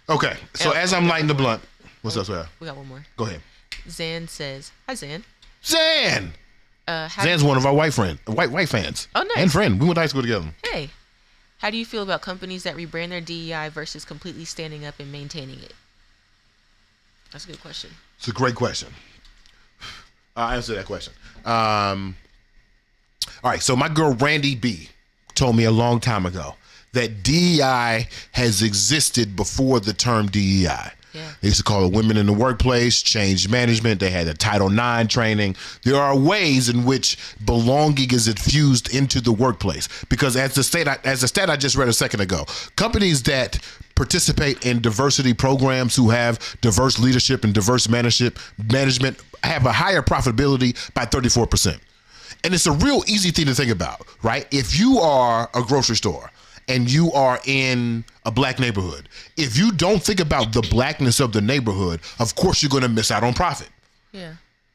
Okay, so as I'm lighting the blunt, what's up, Sweetheart? We got one more. Go ahead. Zan says, hi, Zan. Zan! Zan's one of our white fans. Oh, nice. And friend. We went to high school together. Hey. How do you feel about companies that rebrand their DEI versus completely standing up and maintaining it? That's a good question. It's a great question. I'll answer that question. All right, so my girl Randy B told me a long time ago that DEI has existed before the term DEI. Yeah. They used to call it women in the workplace, change management. They had a Title IX training. There are ways in which belonging is infused into the workplace. Because as the stat I just read a second ago, companies that participate in diversity programs, who have diverse leadership and diverse management have a higher profitability by 34%. And it's a real easy thing to think about, right? If you are a grocery store and you are in a black neighborhood, if you don't think about the blackness of the neighborhood, of course you're going to miss out on profit. Yeah.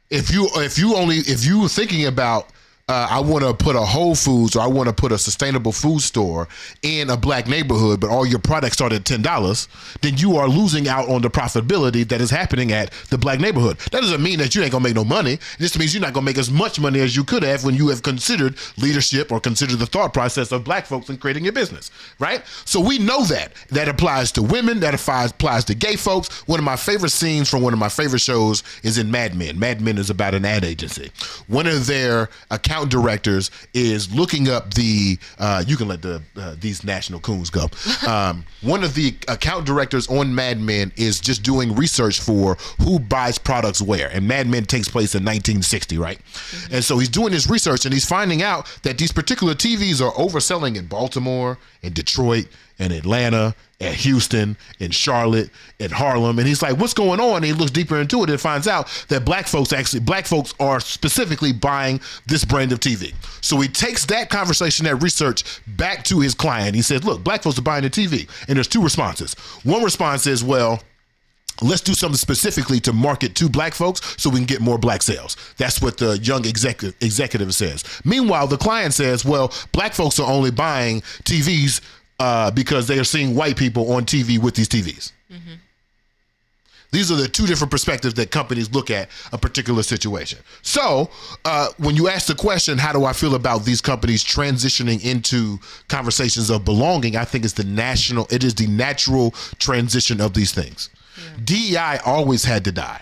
If you thinking about I want to put a Whole Foods or I want to put a sustainable food store in a black neighborhood, but all your products start at $10, then you are losing out on the profitability that is happening at the black neighborhood. That doesn't mean that you ain't gonna make no money. It just means you're not gonna make as much money as you could have when you have considered leadership or considered the thought process of black folks in creating your business, right? So we know that applies to women, that applies to gay folks. One of my favorite scenes from one of my favorite shows is in Mad Men. Mad Men is about an ad agency. One of their account directors is looking up the you can let these national coons go. One of the account directors on Mad Men is just doing research for who buys products where, and Mad Men takes place in 1960, right? Mm-hmm. And so he's doing his research and he's finding out that these particular TVs are overselling in Baltimore, in Detroit, in Atlanta, at Houston, in Charlotte, at Harlem. And he's like, what's going on? And he looks deeper into it and finds out that black folks are specifically buying this brand of TV. So he takes that conversation, that research, back to his client. He says, look, black folks are buying the TV. And there's two responses. One response is, well, let's do something specifically to market to black folks so we can get more black sales. That's what the young executive says. Meanwhile, the client says, well, black folks are only buying TVs because they are seeing white people on TV with these TVs. Mm-hmm. These are the two different perspectives that companies look at a particular situation. So when you ask the question, how do I feel about these companies transitioning into conversations of belonging, I think it is the natural transition of these things. Yeah. DEI always had to die.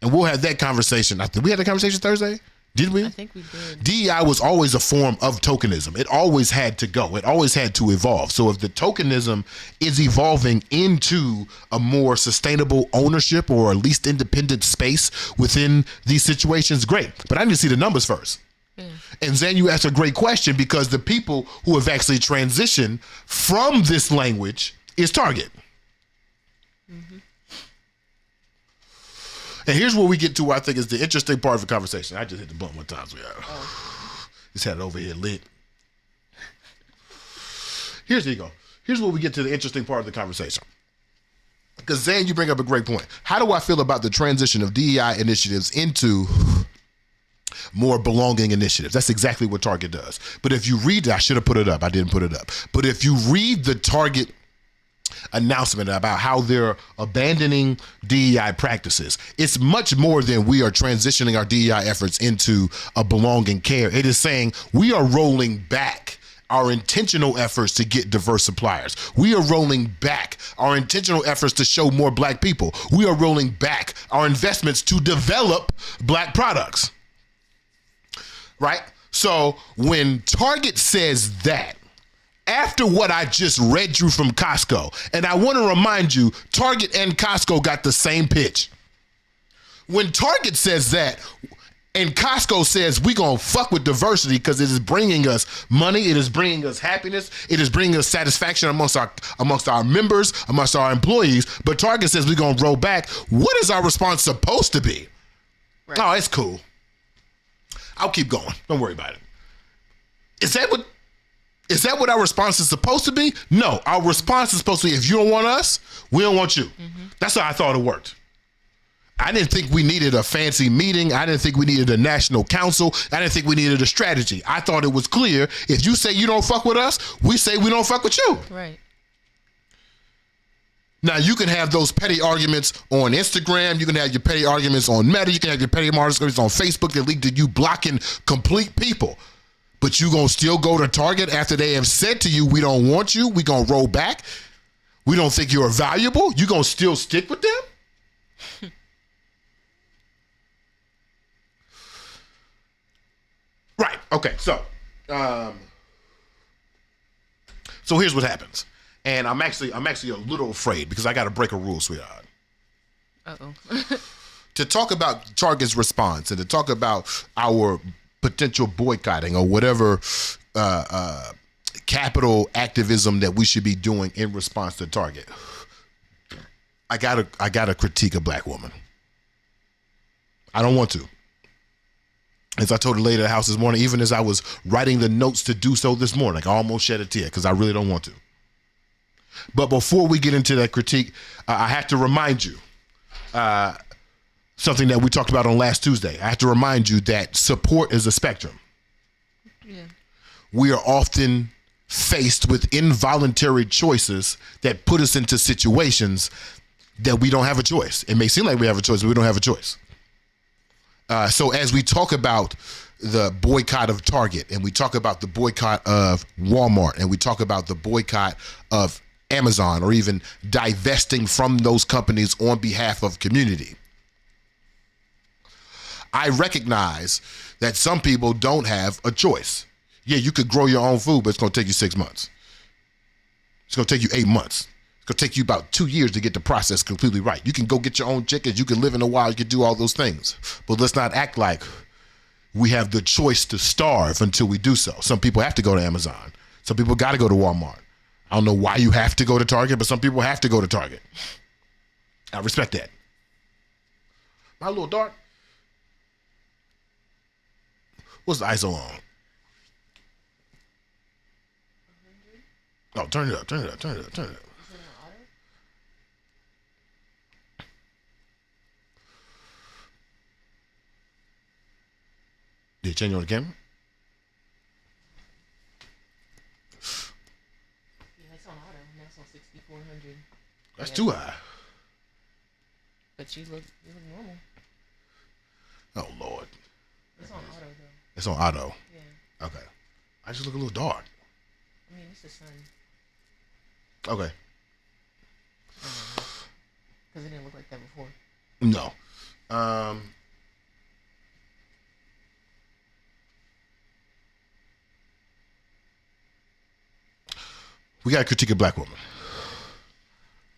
And we'll have that conversation. I think we had that conversation Thursday. Did we? I think we did. DEI was always a form of tokenism. It always had to go. It always had to evolve. So if the tokenism is evolving into a more sustainable ownership or at least independent space within these situations, great. But I need to see the numbers first. Yeah. And Zan, you asked a great question because the people who have actually transitioned from this language is Target. Mm-hmm. And here's where we get to what I think is the interesting part of the conversation. I just hit the button one time. So just had it over here lit. Here you go. Here's where we get to the interesting part of the conversation. Because Zan, you bring up a great point. How do I feel about the transition of DEI initiatives into more belonging initiatives? That's exactly what Target does. But if you read, I should have put it up. I didn't put it up. But if you read the Target announcement about how they're abandoning DEI practices, it's much more than we are transitioning our DEI efforts into a belonging care. It is saying we are rolling back our intentional efforts to get diverse suppliers. We are rolling back our intentional efforts to show more black people. We are rolling back our investments to develop black products. Right? So when Target says that, after what I just read you from Costco, and I want to remind you, Target and Costco got the same pitch. When Target says that, and Costco says we're going to fuck with diversity because it is bringing us money, it is bringing us happiness, it is bringing us satisfaction amongst our members, amongst our employees, but Target says we're going to roll back, what is our response supposed to be? Right. Oh, it's cool. I'll keep going. Don't worry about it. Is that what our response is supposed to be? No, our response is supposed to be, if you don't want us, we don't want you. Mm-hmm. That's how I thought it worked. I didn't think we needed a fancy meeting. I didn't think we needed a national council. I didn't think we needed a strategy. I thought it was clear. If you say you don't fuck with us, we say we don't fuck with you. Right. Now, you can have those petty arguments on Instagram. You can have your petty arguments on Meta. You can have your petty arguments on Facebook that lead to you blocking complete people. But you gonna still go to Target after they have said to you, we don't want you, we gonna roll back, we don't think you're valuable, you gonna still stick with them? Right. Okay. So here's what happens, and I'm actually a little afraid because I got to break a rule, sweetheart. Uh-oh. To talk about Target's response and to talk about our potential boycotting or whatever capital activism that we should be doing in response to Target, I gotta critique a black woman. I don't want to. As I told the lady at the house this morning, even as I was writing the notes to do so this morning, I almost shed a tear because I really don't want to. But before we get into that critique, I have to remind you something that we talked about on last Tuesday. I have to remind you that support is a spectrum. Yeah. We are often faced with involuntary choices that put us into situations that we don't have a choice. It may seem like we have a choice, but we don't have a choice. So as we talk about the boycott of Target, and we talk about the boycott of Walmart, and we talk about the boycott of Amazon, or even divesting from those companies on behalf of community, I recognize that some people don't have a choice. Yeah, you could grow your own food, but it's going to take you 6 months. It's going to take you 8 months. It's going to take you about 2 years to get the process completely right. You can go get your own chickens. You can live in the wild. You can do all those things. But let's not act like we have the choice to starve until we do so. Some people have to go to Amazon. Some people got to go to Walmart. I don't know why you have to go to Target, but some people have to go to Target. I respect that. My little dart. What's the ISO on? Oh, turn it up. Did you change on the camera? Yeah, it's on auto. Now it's on 6,400. That's too high. But you look normal. Oh, Lord. It's on auto, though. It's on auto. Yeah. Okay. I just look a little dark. I mean, it's the sun. Okay. Because it didn't look like that before. No. We got to critique a black woman.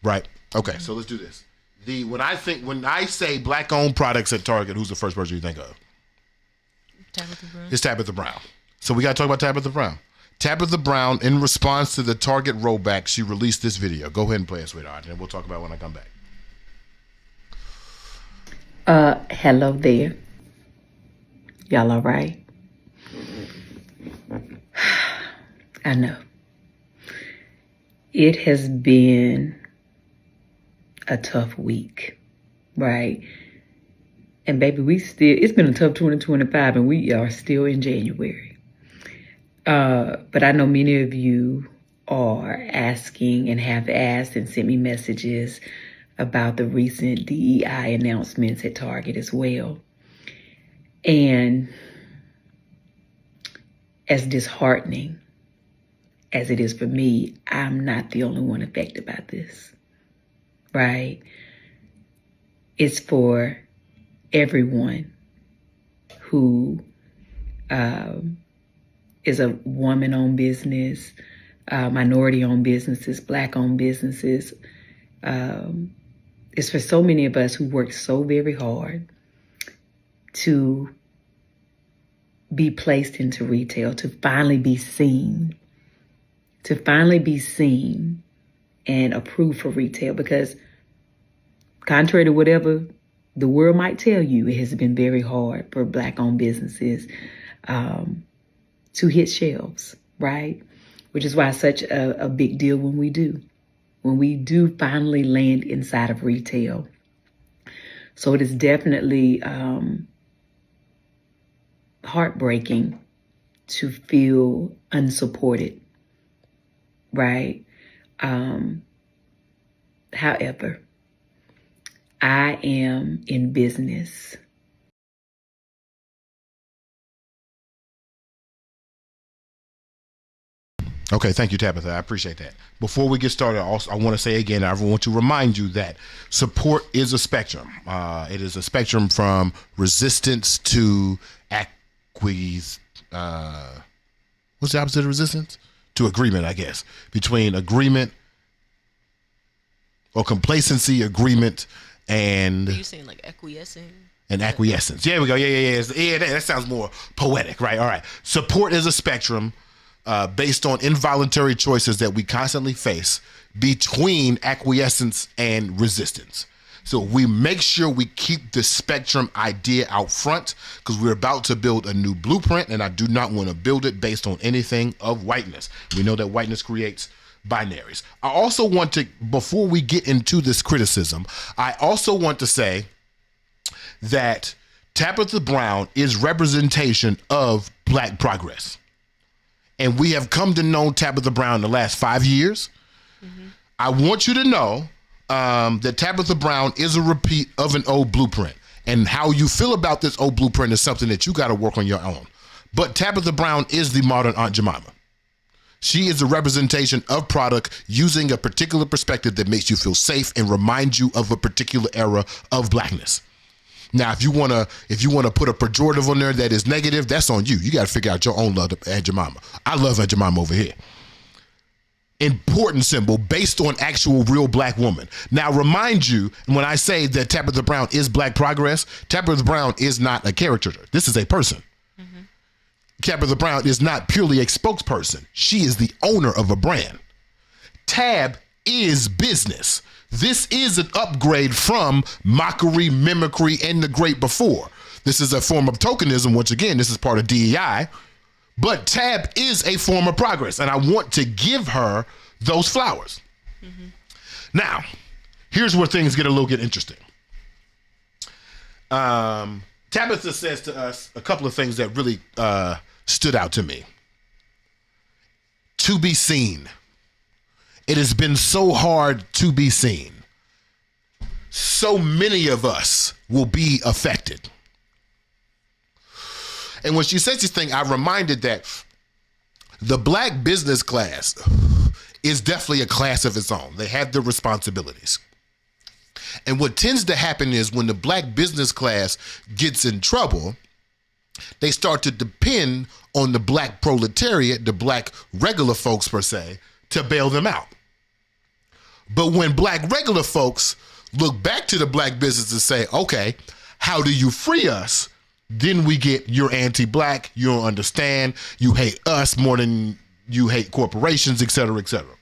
Right? Okay, so let's do this. When I say black-owned products at Target, who's the first person you think of? Tabitha Brown. It's Tabitha Brown. So we got to talk about Tabitha Brown. Tabitha Brown, in response to the Target rollback, she released this video. Go ahead and play it, sweetheart, and we'll talk about it when I come back. Hello there. Y'all all right? I know. It has been a tough week, right? And baby, it's been a tough 2025 and we are still in January. But I know many of you are asking and have asked and sent me messages about the recent DEI announcements at Target as well. And as disheartening as it is for me, I'm not the only one affected by this, right? It's for everyone who is a woman-owned business, minority-owned businesses, black-owned businesses. It's for so many of us who work so very hard to be placed into retail, to finally be seen and approved for retail. Because contrary to whatever the world might tell you, it has been very hard for black-owned businesses to hit shelves, right? Which is why it's such a big deal when we do finally land inside of retail. So it is definitely heartbreaking to feel unsupported, right? However, I am in business. Okay, thank you, Tabitha. I appreciate that. Before we get started, I want to say again, I want to remind you that support is a spectrum. It is a spectrum from resistance to what's the opposite of resistance? To agreement, I guess. Between agreement or complacency, agreement, and... Are you saying like acquiescing? And acquiescence. Yeah, we go. Yeah. That sounds more poetic, right? All right. Support is a spectrum based on involuntary choices that we constantly face between acquiescence and resistance. So we make sure we keep the spectrum idea out front because we're about to build a new blueprint, and I do not want to build it based on anything of whiteness. We know that whiteness creates binaries. I also want to, before we get into this criticism, I also want to say that Tabitha Brown is representation of Black progress. And we have come to know Tabitha Brown the last 5 years. Mm-hmm. I want you to know that Tabitha Brown is a repeat of an old blueprint. And how you feel about this old blueprint is something that you got to work on your own. But Tabitha Brown is the modern Aunt Jemima. She is a representation of product using a particular perspective that makes you feel safe and reminds you of a particular era of Blackness. Now, if you wanna put a pejorative on there that is negative, that's on you. You got to figure out your own love of Aunt Jemima. I love Aunt Jemima over here. Important symbol based on actual real Black woman. Now, remind you, when I say that Tabitha Brown is Black progress, Tabitha Brown is not a caricature. This is a person. Mm-hmm. Tabitha Brown is not purely a spokesperson. She is the owner of a brand. Tab is business. This is an upgrade from mockery, mimicry, and the great before. This is a form of tokenism. Once again, this is part of DEI. But Tab is a form of progress, and I want to give her those flowers. Mm-hmm. Now, here's where things get interesting. Tabitha says to us a couple of things that really stood out to me. To be seen. It has been so hard to be seen. So many of us will be affected. And when she says this thing, I'm reminded that the Black business class is definitely a class of its own. They have their responsibilities. And what tends to happen is when the Black business class gets in trouble, they start to depend on the Black proletariat, the Black regular folks per se, to bail them out. But when Black regular folks look back to the Black business and say, okay, how do you free us? Then we get, you're anti-Black, you don't understand, you hate us more than you hate corporations, et cetera, et cetera.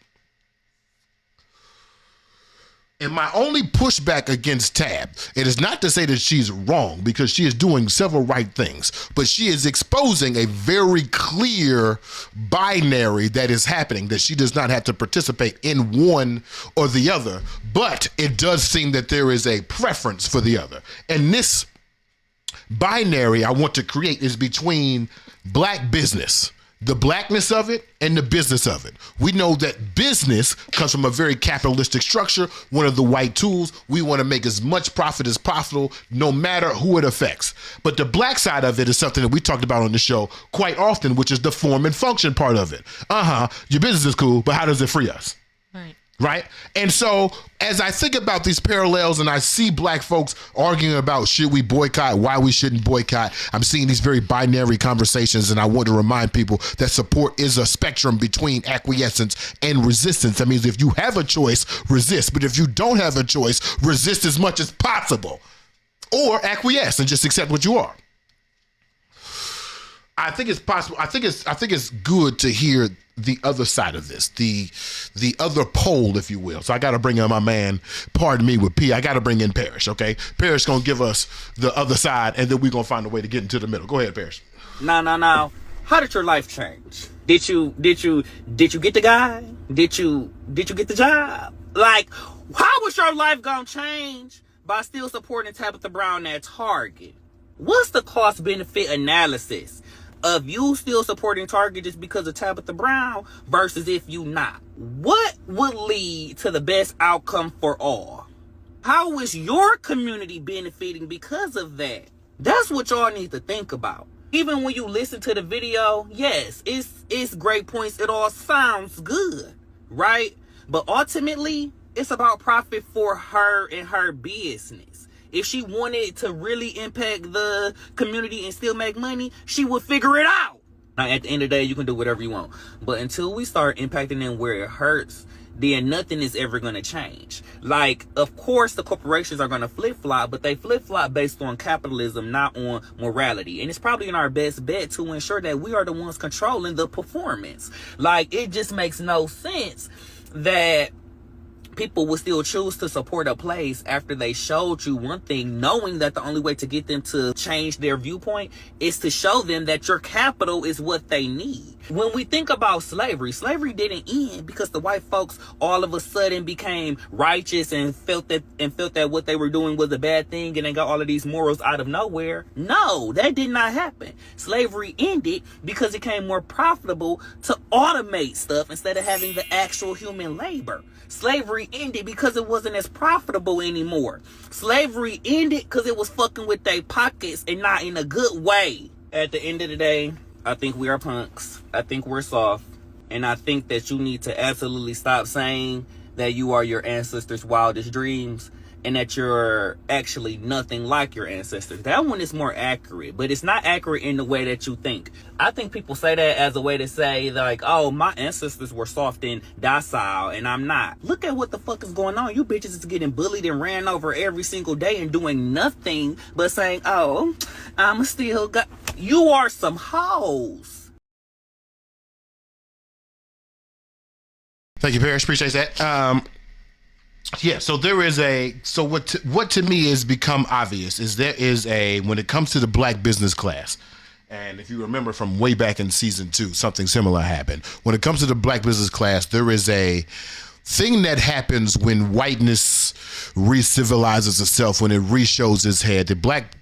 And my only pushback against Tab, it is not to say that she's wrong, because she is doing several right things, but she is exposing a very clear binary that is happening, that she does not have to participate in one or the other, but it does seem that there is a preference for the other. And this binary I want to create is between Black business, the Blackness of it, and the business of it. We know that business comes from a very capitalistic structure, one of the white tools. We want to make as much profit as possible, no matter who it affects. But the Black side of it is something that we talked about on the show quite often, which is the form and function part of it. Your business is cool, but how does it free us? Right? And so as I think about these parallels and I see Black folks arguing about should we boycott, why we shouldn't boycott, I'm seeing these very binary conversations, and I want to remind people that support is a spectrum between acquiescence and resistance. That means if you have a choice, resist. But if you don't have a choice, resist as much as possible. Or acquiesce and just accept what you are. I think it's possible. I think it's good to hear the other side of this, the other pole, if you will. So I got to bring in my man, pardon me with P, I got to bring in Parrish, okay? Parrish going to give us the other side, and then we're going to find a way to get into the middle. Go ahead, Parrish. Now. How did your life change? Did you get the guy? Did you get the job? Like, how was your life going to change by still supporting Tabitha Brown at Target? What's the cost benefit analysis of you still supporting Target just because of Tabitha Brown versus if you not? What would lead to the best outcome for all? How is your community benefiting because of that? That's what y'all need to think about. Even when you listen to the video, yes, it's great points. It all sounds good, right? But ultimately, it's about profit for her and her business. If she wanted to really impact the community and still make money, she would figure it out. Now, at the end of the day, you can do whatever you want. But until we start impacting them where it hurts, then nothing is ever going to change. Like, of course, the corporations are going to flip-flop, but they flip-flop based on capitalism, not on morality. And it's probably in our best bet to ensure that we are the ones controlling the performance. Like, it just makes no sense that people will still choose to support a place after they showed you one thing, knowing that the only way to get them to change their viewpoint is to show them that your capital is what they need. When we think about slavery didn't end because the white folks all of a sudden became righteous and felt that what they were doing was a bad thing and they got all of these morals out of nowhere. No, that did not happen. Slavery ended because it became more profitable to automate stuff instead of having the actual human labor. Slavery ended because it wasn't as profitable anymore. Slavery ended because it was fucking with their pockets and not in a good way. At the end of the day, I think we are punks. I think we're soft. And I think that you need to absolutely stop saying that you are your ancestors' wildest dreams and that you're actually nothing like your ancestors. That one is more accurate, but it's not accurate in the way that you think. I think people say that as a way to say, like, oh, my ancestors were soft and docile, and I'm not. Look at what the fuck is going on. You bitches is getting bullied and ran over every single day and doing nothing but saying, oh, I'm still got... You are some hoes. Thank you, Parrish. Appreciate that. Yeah, so there is what to me has become obvious is there is when it comes to the black business class, and if you remember from way back in season 2, something similar happened. When it comes to the black business class, there is a thing that happens when whiteness re-civilizes itself, when it re-shows its head. The black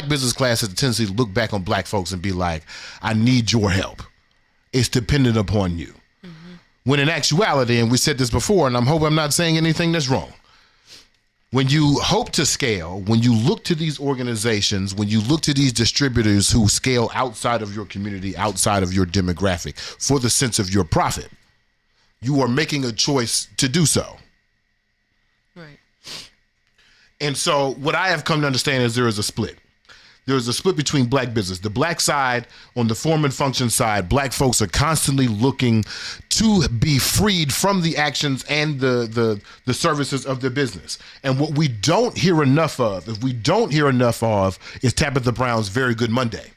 business class has a tendency to look back on black folks and be like, I need your help. It's dependent upon you. When in actuality, and we said this before, and I hope I'm not saying anything that's wrong, when you hope to scale, when you look to these organizations, when you look to these distributors who scale outside of your community, outside of your demographic, for the sense of your profit, you are making a choice to do so. Right. And so what I have come to understand is there is a split. There is a split between black business. The black side, on the form and function side, black folks are constantly looking to be freed from the actions and the services of their business. And what we don't hear enough of, is Tabitha Brown's Very Good Monday,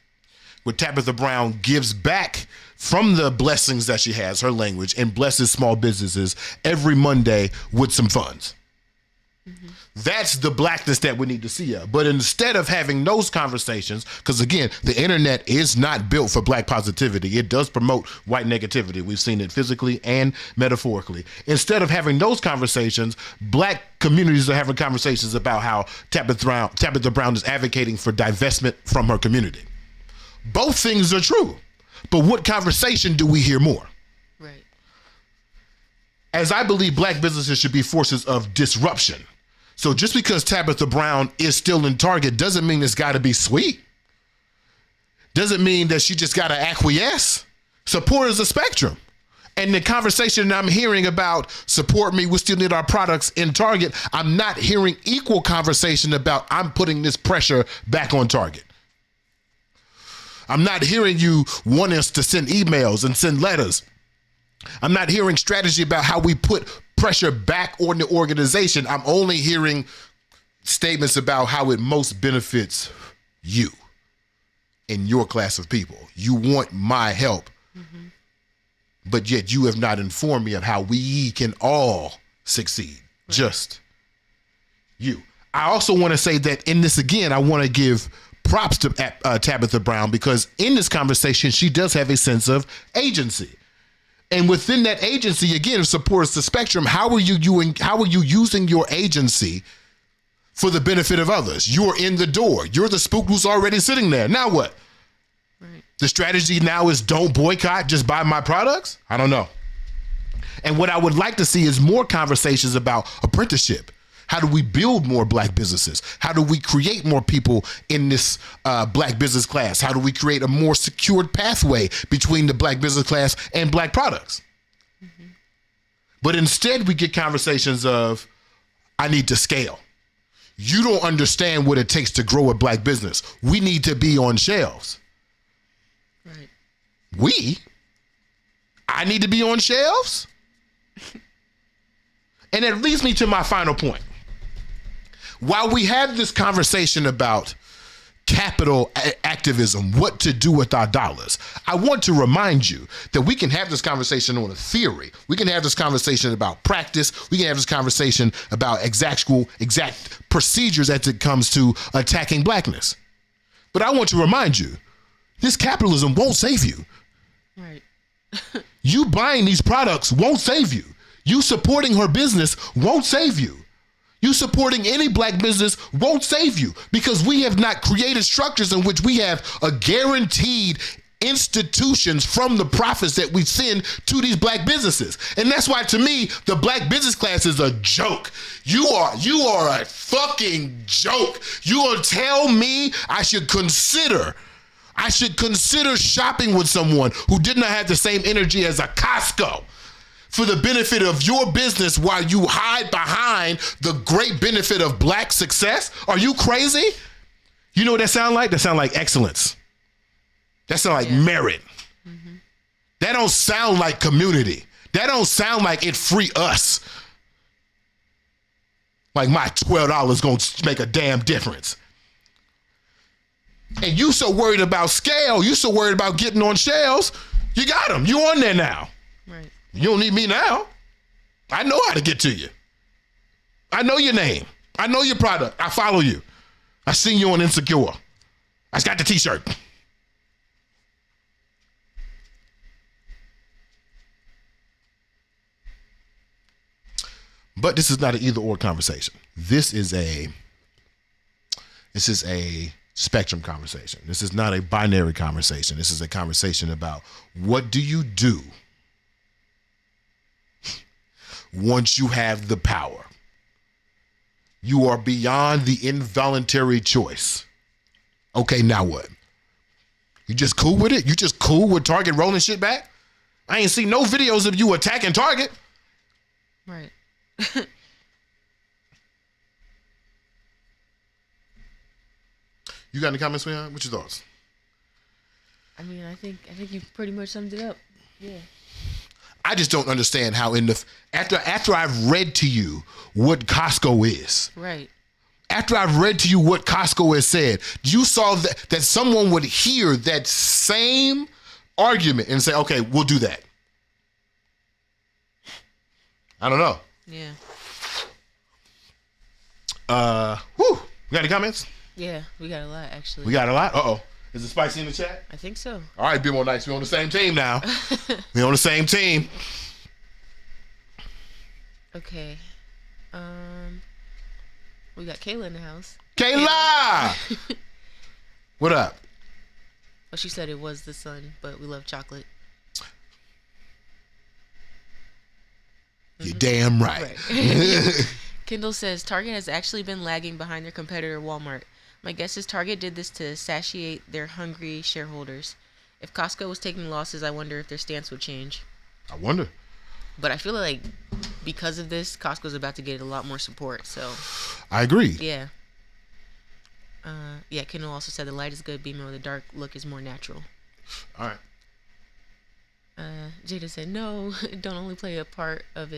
where Tabitha Brown gives back from the blessings that she has, her language, and blesses small businesses every Monday with some funds. Mm-hmm. That's the blackness that we need to see of. But instead of having those conversations, because again, the internet is not built for black positivity. It does promote white negativity. We've seen it physically and metaphorically. Instead of having those conversations, black communities are having conversations about how Tabitha Brown is advocating for divestment from her community. Both things are true. But what conversation do we hear more? Right. As I believe black businesses should be forces of disruption. So just because Tabitha Brown is still in Target doesn't mean it's got to be sweet. Doesn't mean that she just got to acquiesce. Support is a spectrum. And the conversation I'm hearing about support me, we still need our products in Target, I'm not hearing equal conversation about I'm putting this pressure back on Target. I'm not hearing you want us to send emails and send letters. I'm not hearing strategy about how we put pressure back on the organization. I'm only hearing statements about how it most benefits you and your class of people. You want my help, but yet you have not informed me of how we can all succeed. Right. Just you. I also want to say that in this, again, I want to give props to Tabitha Brown, because in this conversation, she does have a sense of agency. And within that agency, again, supports the spectrum. How are you using your agency for the benefit of others? You're in the door. You're the spook who's already sitting there. Now what? Right. The strategy now is don't boycott, just buy my products? I don't know. And what I would like to see is more conversations about apprenticeship. How do we build more black businesses? How do we create more people in this black business class? How do we create a more secured pathway between the black business class and black products? Mm-hmm. But instead we get conversations of, I need to scale. You don't understand what it takes to grow a black business. We need to be on shelves. Right. I need to be on shelves? And that leads me to my final point. While we have this conversation about capital activism, what to do with our dollars, I want to remind you that we can have this conversation on a theory. We can have this conversation about practice. We can have this conversation about exact procedures as it comes to attacking blackness. But I want to remind you, this capitalism won't save you. Right. You buying these products won't save you. You supporting her business won't save you. You supporting any black business won't save you, because we have not created structures in which we have a guaranteed institutions from the profits that we send to these black businesses. And that's why, to me, the black business class is a joke. You are a fucking joke. You gonna tell me I should consider shopping with someone who did not have the same energy as a Costco for the benefit of your business while you hide behind the great benefit of black success? Are you crazy? You know what that sound like? That sound like excellence. That sound like merit. Mm-hmm. That don't sound like community. That don't sound like it free us. Like my $12 gonna make a damn difference. And you so worried about scale, you so worried about getting on shelves, you got them. You on there now. Right. You don't need me now. I know how to get to you. I know your name. I know your product. I follow you. I seen you on Insecure. I got the t-shirt. But this is not an either or conversation. This is a spectrum conversation. This is not a binary conversation. This is a conversation about, what do you do once you have the power? You are beyond the involuntary choice. Okay, now what? You just cool with it? You just cool with Target rolling shit back? I ain't seen no videos of you attacking Target. Right. You got any comments, Sweethaht? What's your thoughts? I mean, I think you pretty much summed it up. Yeah. I just don't understand how after I've read to you what Costco is. Right. After I've read to you what Costco has said, you saw that someone would hear that same argument and say, okay, we'll do that. I don't know. Yeah. We got any comments? Yeah, we got a lot, actually. We got a lot? Uh-oh. Is it spicy in the chat? I think so. All right, be more nice. We're on the same team now. We're on the same team. Okay. We got Kayla in the house. Kayla! What up? Well, she said it was the sun, but we love chocolate. You're damn right. Kendall says, Target has actually been lagging behind their competitor Walmart. My guess is Target did this to satiate their hungry shareholders. If Costco was taking losses, I wonder if their stance would change. I wonder. But I feel like because of this, Costco's about to get a lot more support. So I agree. Yeah. Yeah, Kendall also said the light is good, beaming with a dark look is more natural. All right. Jada said, no, don't only play a part of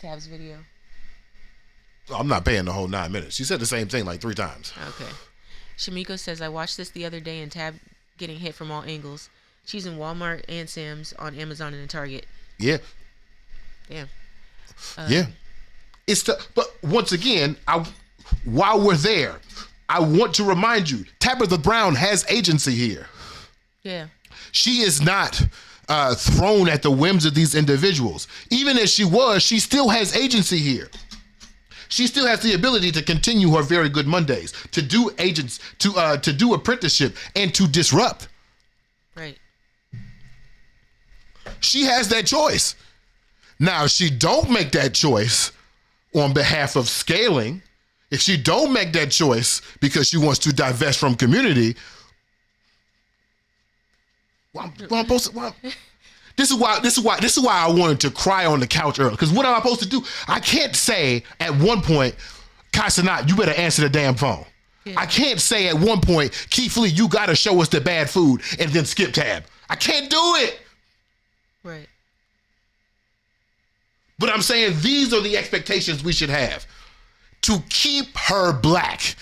Tab's video. I'm not paying the whole 9 minutes. She said the same thing like 3 times. Okay. Shamiko says, I watched this the other day and Tab getting hit from all angles. She's in Walmart and Sam's, on Amazon and Target. Yeah. Damn. Yeah. But once again, while we're there, I want to remind you, Tabitha Brown has agency here. Yeah. She is not thrown at the whims of these individuals. Even as she was, she still has agency here. She still has the ability to continue her very good Mondays, to do to do apprenticeship, and to disrupt. Right. She has that choice. Now, if she don't make that choice, on behalf of scaling, if she don't make that choice because she wants to divest from community, this is why I wanted to cry on the couch earlier. Because what am I supposed to do? I can't say at one point, Casanat, you better answer the damn phone. Yeah. I can't say at one point, Keith Lee, you got to show us the bad food and then skip tab. I can't do it. Right. But I'm saying these are the expectations we should have to keep her black.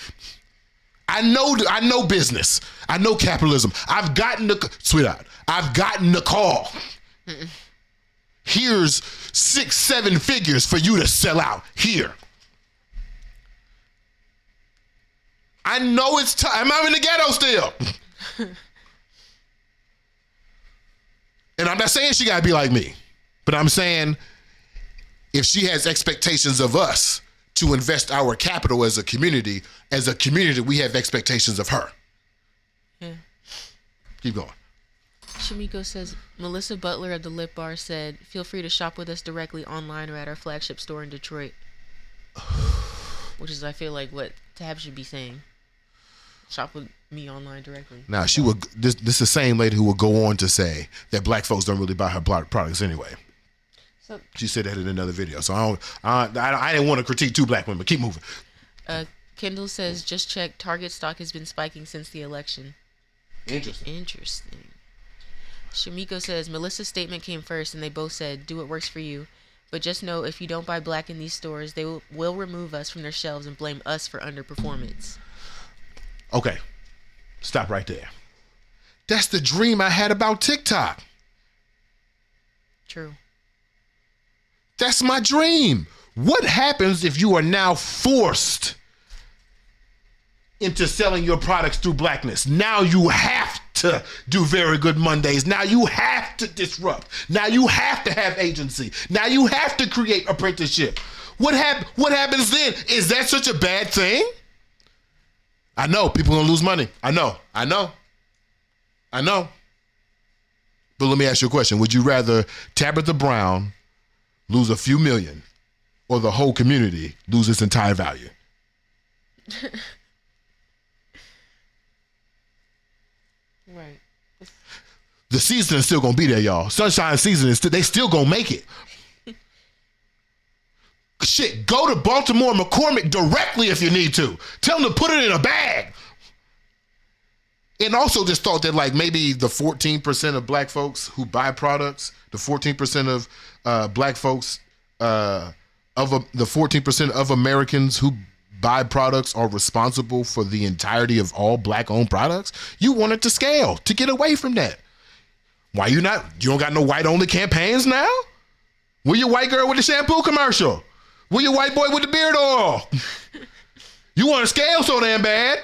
I know business. I know capitalism. I've gotten the call. Here's 6-7 figures for you to sell out here. I know it's time. I'm in the ghetto still. And I'm not saying she gotta be like me, but I'm saying if she has expectations of us to invest our capital as a community, we have expectations of her. Yeah. Keep going. Shamiko says, Melissa Butler of the Lip Bar said, feel free to shop with us directly online or at our flagship store in Detroit. Which is, I feel like, what Tab should be saying. Shop with me online directly. Now, she would. This is the same lady who would go on to say that black folks don't really buy her products anyway. So she said that in another video. So I didn't want to critique two black women. Keep moving. Kendall says, just check. Target stock has been spiking since the election. Interesting. Shamiko says, Melissa's statement came first, and they both said, do what works for you. But just know, if you don't buy black in these stores, they will remove us from their shelves and blame us for underperformance. Okay, stop right there. That's the dream I had about TikTok. True. That's my dream. What happens if you are now forced into selling your products through blackness? Now you have to do Very Good Mondays. Now you have to disrupt. Now you have to have agency. Now you have to create apprenticeship. What happens then? Is that such a bad thing? I know people gonna lose money. I know. But let me ask you a question. Would you rather Tabitha Brown lose a few million or the whole community lose its entire value? Right. The season is still gonna be there, y'all. Sunshine season is they still gonna make it. Shit, go to Baltimore McCormick directly if you need to. Tell them to put it in a bag. And also just thought that like maybe the 14% of black folks who buy products, the 14% of black folks, the 14% of Americans who buy products are responsible for the entirety of all black-owned products. You want it to scale, to get away from that. Why you don't got no white-only campaigns now? Where your white girl with the shampoo commercial? Where your white boy with the beard oil? You want to scale so damn bad?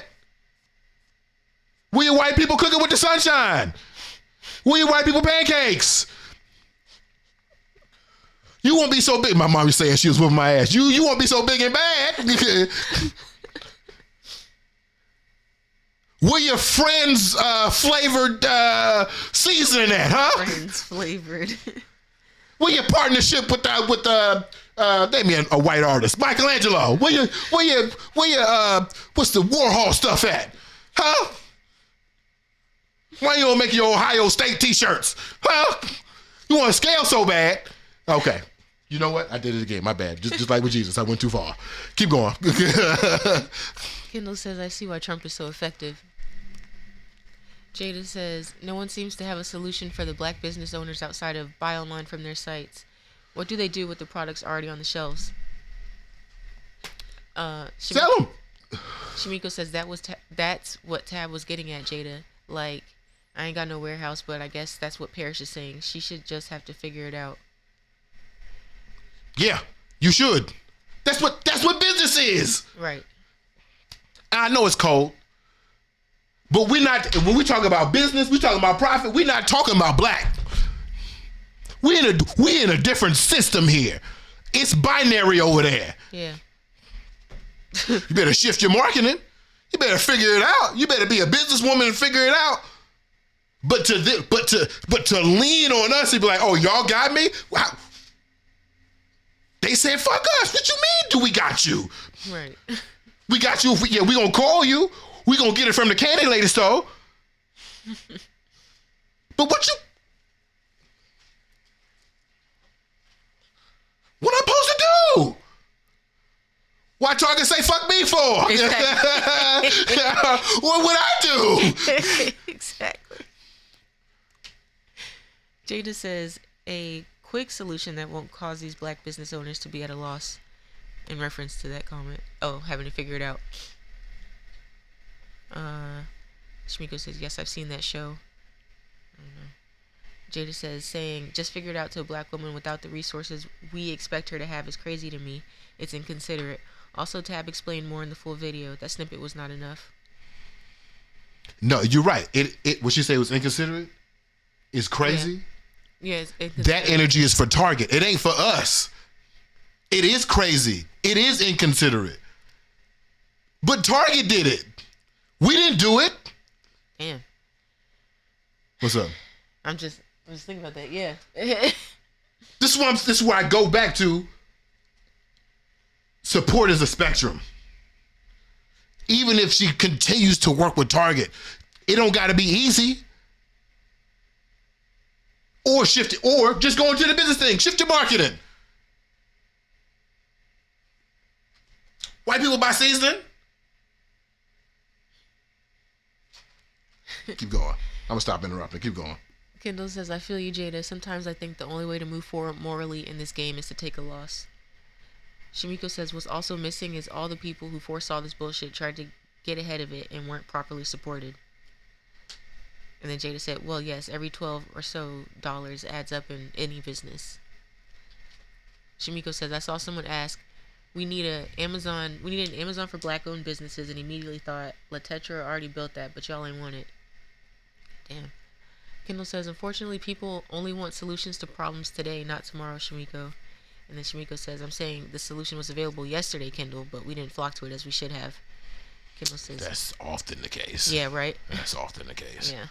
Where your white people cooking with the sunshine? Where your white people pancakes? You won't be so big. My mom was saying she was whooping my ass. You won't be so big and bad. Where your friends flavored seasoning at, huh? Friends flavored. Where your partnership with they mean a white artist, Michelangelo. Where your what's the Warhol stuff at? Huh? Why you don't make your Ohio State t-shirts? Huh? You want to scale so bad? Okay. You know what? I did it again. My bad. Just like with Jesus. I went too far. Keep going. Kendall says, I see why Trump is so effective. Jada says, no one seems to have a solution for the black business owners outside of buy online from their sites. What do they do with the products already on the shelves? Sell them. Shamiko says that's what Tab was getting at, Jada. Like, I ain't got no warehouse, but I guess that's what Parrish is saying. She should just have to figure it out. Yeah, you should. That's what business is. Right. I know it's cold, but we're not. When we talk about business, we talking about profit. We're not talking about black. We in a different system here. It's binary over there. Yeah. You better shift your marketing. You better figure it out. You better be a businesswoman and figure it out. But to lean on us and be like, oh, y'all got me. Wow. They said, fuck us. What you mean do we got you? Right. We got you. We gonna call you. We gonna get it from the candy lady store. But what I'm supposed to do? Why Target say fuck me for? Exactly. What would I do? Exactly. Jada says a quick solution that won't cause these black business owners to be at a loss, in reference to that comment. Oh, having to figure it out. Shmiko says, yes, I've seen that show. I don't know. Jada says, saying, just figured out to a black woman without the resources we expect her to have is crazy to me. It's inconsiderate. Also, Tab explained more in the full video. That snippet was not enough. No, you're right. It what she say was inconsiderate is crazy. Yeah, that energy is for Target. It ain't for us. It is crazy. It is inconsiderate. But Target did it. We didn't do it. Damn. What's up? I'm just thinking about that. Yeah. This is where I go back to. Support is a spectrum. Even if she continues to work with Target, it don't got to be easy. Or shift it, or just go into the business thing. Shift your marketing. White people buy seasoning. Keep going. I'm gonna stop interrupting. Keep going. Kendall says, I feel you, Jada. Sometimes I think the only way to move forward morally in this game is to take a loss. Shamiko says, what's also missing is all the people who foresaw this bullshit tried to get ahead of it and weren't properly supported. And then Jada said, well, yes, every $12 or so adds up in any business. Shamiko says, I saw someone ask, we need an Amazon for black-owned businesses, and immediately thought, La Tetra already built that, but y'all ain't want it. Damn. Kendall says, unfortunately, people only want solutions to problems today, not tomorrow, Shamiko. And then Shamiko says, I'm saying the solution was available yesterday, Kendall, but we didn't flock to it as we should have. Kendall says, that's often the case. Yeah, right? That's often the case. Yeah.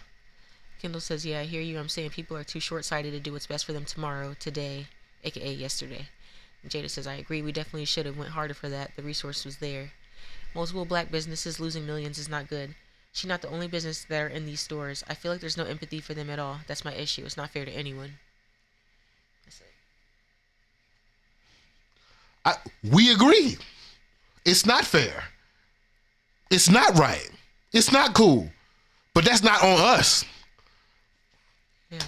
Kendall says, yeah, I hear you. I'm saying people are too short-sighted to do what's best for them tomorrow, today, aka yesterday. And Jada says, I agree. We definitely should have went harder for that. The resource was there. Multiple black businesses losing millions is not good. She's not the only business that are in these stores. I feel like there's no empathy for them at all. That's my issue. It's not fair to anyone. That's it. We agree. It's not fair. It's not right. It's not cool. But that's not on us. Yeah.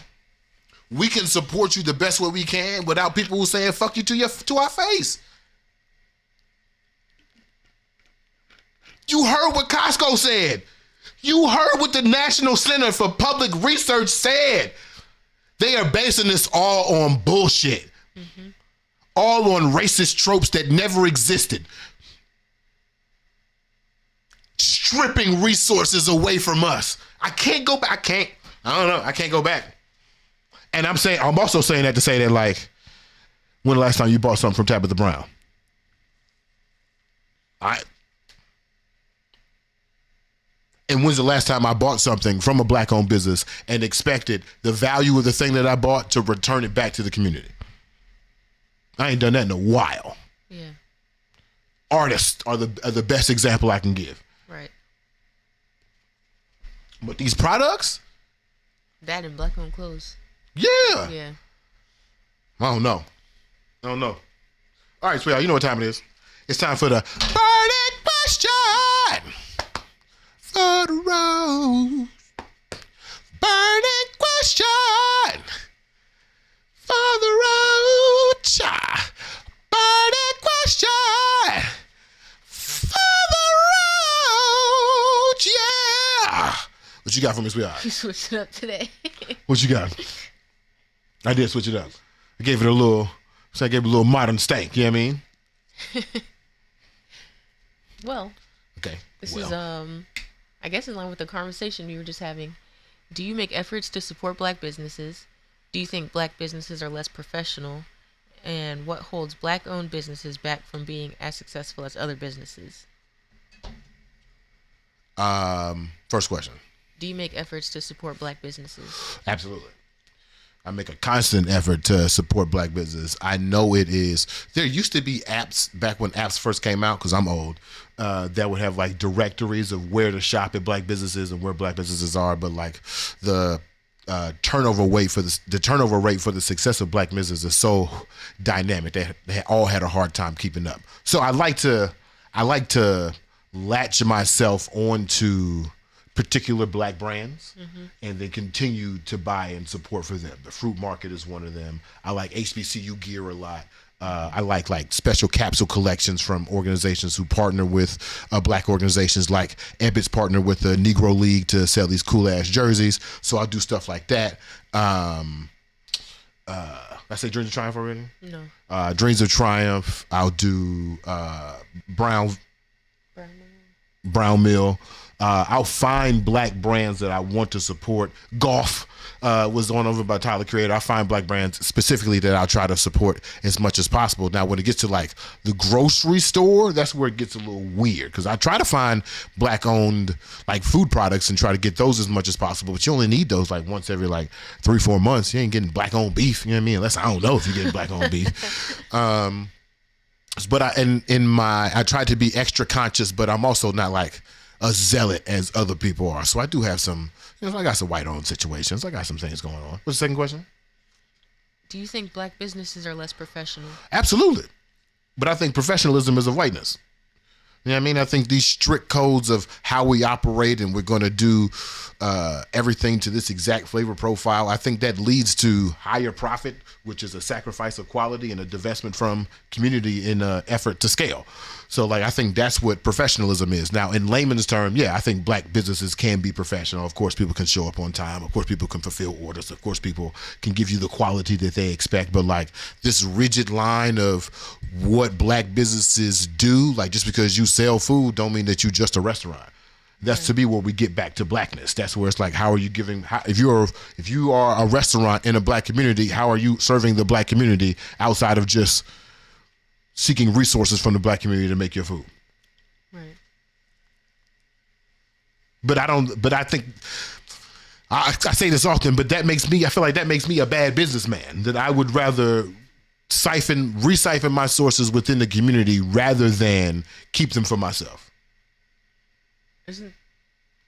We can support you the best way we can without people who saying fuck you to our face. You heard what Costco said. You heard what the National Center for Public Research said. They are basing this all on bullshit. Mm-hmm. All on racist tropes that never existed. Stripping resources away from us. I can't go back. I can't go back. And I'm also saying that to say that, like, when the last time you bought something from Tabitha Brown? And when's the last time I bought something from a black-owned business and expected the value of the thing that I bought to return it back to the community? I ain't done that in a while. Yeah. Artists are the best example I can give. Right. But these products? That and black-owned clothes. Yeah. Yeah. I don't know. All right, sweetheart, you know what time it is. It's time for the burning question for the Roach. Burning question for the Roach. Burning question for the Roach. Yeah. What you got for me, sweetheart? You switched it up today. What you got? I did switch it up. I gave it a little modern stank, you know what I mean? Well. Okay. This is, I guess in line with the conversation we were just having. Do you make efforts to support black businesses? Do you think black businesses are less professional? And what holds black-owned businesses back from being as successful as other businesses? First question. Do you make efforts to support black businesses? Absolutely. I make a constant effort to support black business. I know it is. There used to be apps back when apps first came out, because I'm old, that would have like directories of where to shop at black businesses and where black businesses are. But like the turnover rate for the success of black business is so dynamic that they all had a hard time keeping up. So I like to latch myself onto particular black brands and then continue to buy and support for them. The Fruit Market is one of them. I like HBCU gear a lot. I like special capsule collections from organizations who partner with black organizations, like Ebbitt's partner with the Negro League to sell these cool ass jerseys. So I'll do stuff like that. I say Dreams of Triumph already? No. Dreams of Triumph. I'll do Brown Mill. I'll find black brands that I want to support. Golf was on over by Tyler Creator. I find black brands specifically that I'll try to support as much as possible. Now, when it gets to like the grocery store, that's where it gets a little weird, because I try to find black-owned like food products and try to get those as much as possible. But you only need those like once every like 3-4 months. You ain't getting black-owned beef. You know what I mean? Unless I don't know if you're getting black-owned beef. But I try to be extra conscious, but I'm also not like a zealot as other people are. So I do have some, I got some white-owned situations. I got some things going on. What's the second question? Do you think black businesses are less professional? Absolutely. But I think professionalism is of whiteness. You know what I mean? I think these strict codes of how we operate and we're going to do everything to this exact flavor profile, I think that leads to higher profit, which is a sacrifice of quality and a divestment from community in an effort to scale. So like, I think that's what professionalism is. Now, in layman's term, yeah, I think black businesses can be professional. Of course, people can show up on time. Of course, people can fulfill orders. Of course, people can give you the quality that they expect. But like this rigid line of what black businesses do, like just because you sell food don't mean that you're just a restaurant. That's to me where we get back to blackness. That's where it's like, how are you giving, if you are a restaurant in a black community, how are you serving the black community outside of just seeking resources from the black community to make your food? Right. But I think, I say this often, but I feel like that makes me a bad businessman, that I would rather recycle my sources within the community rather than keep them for myself. Isn't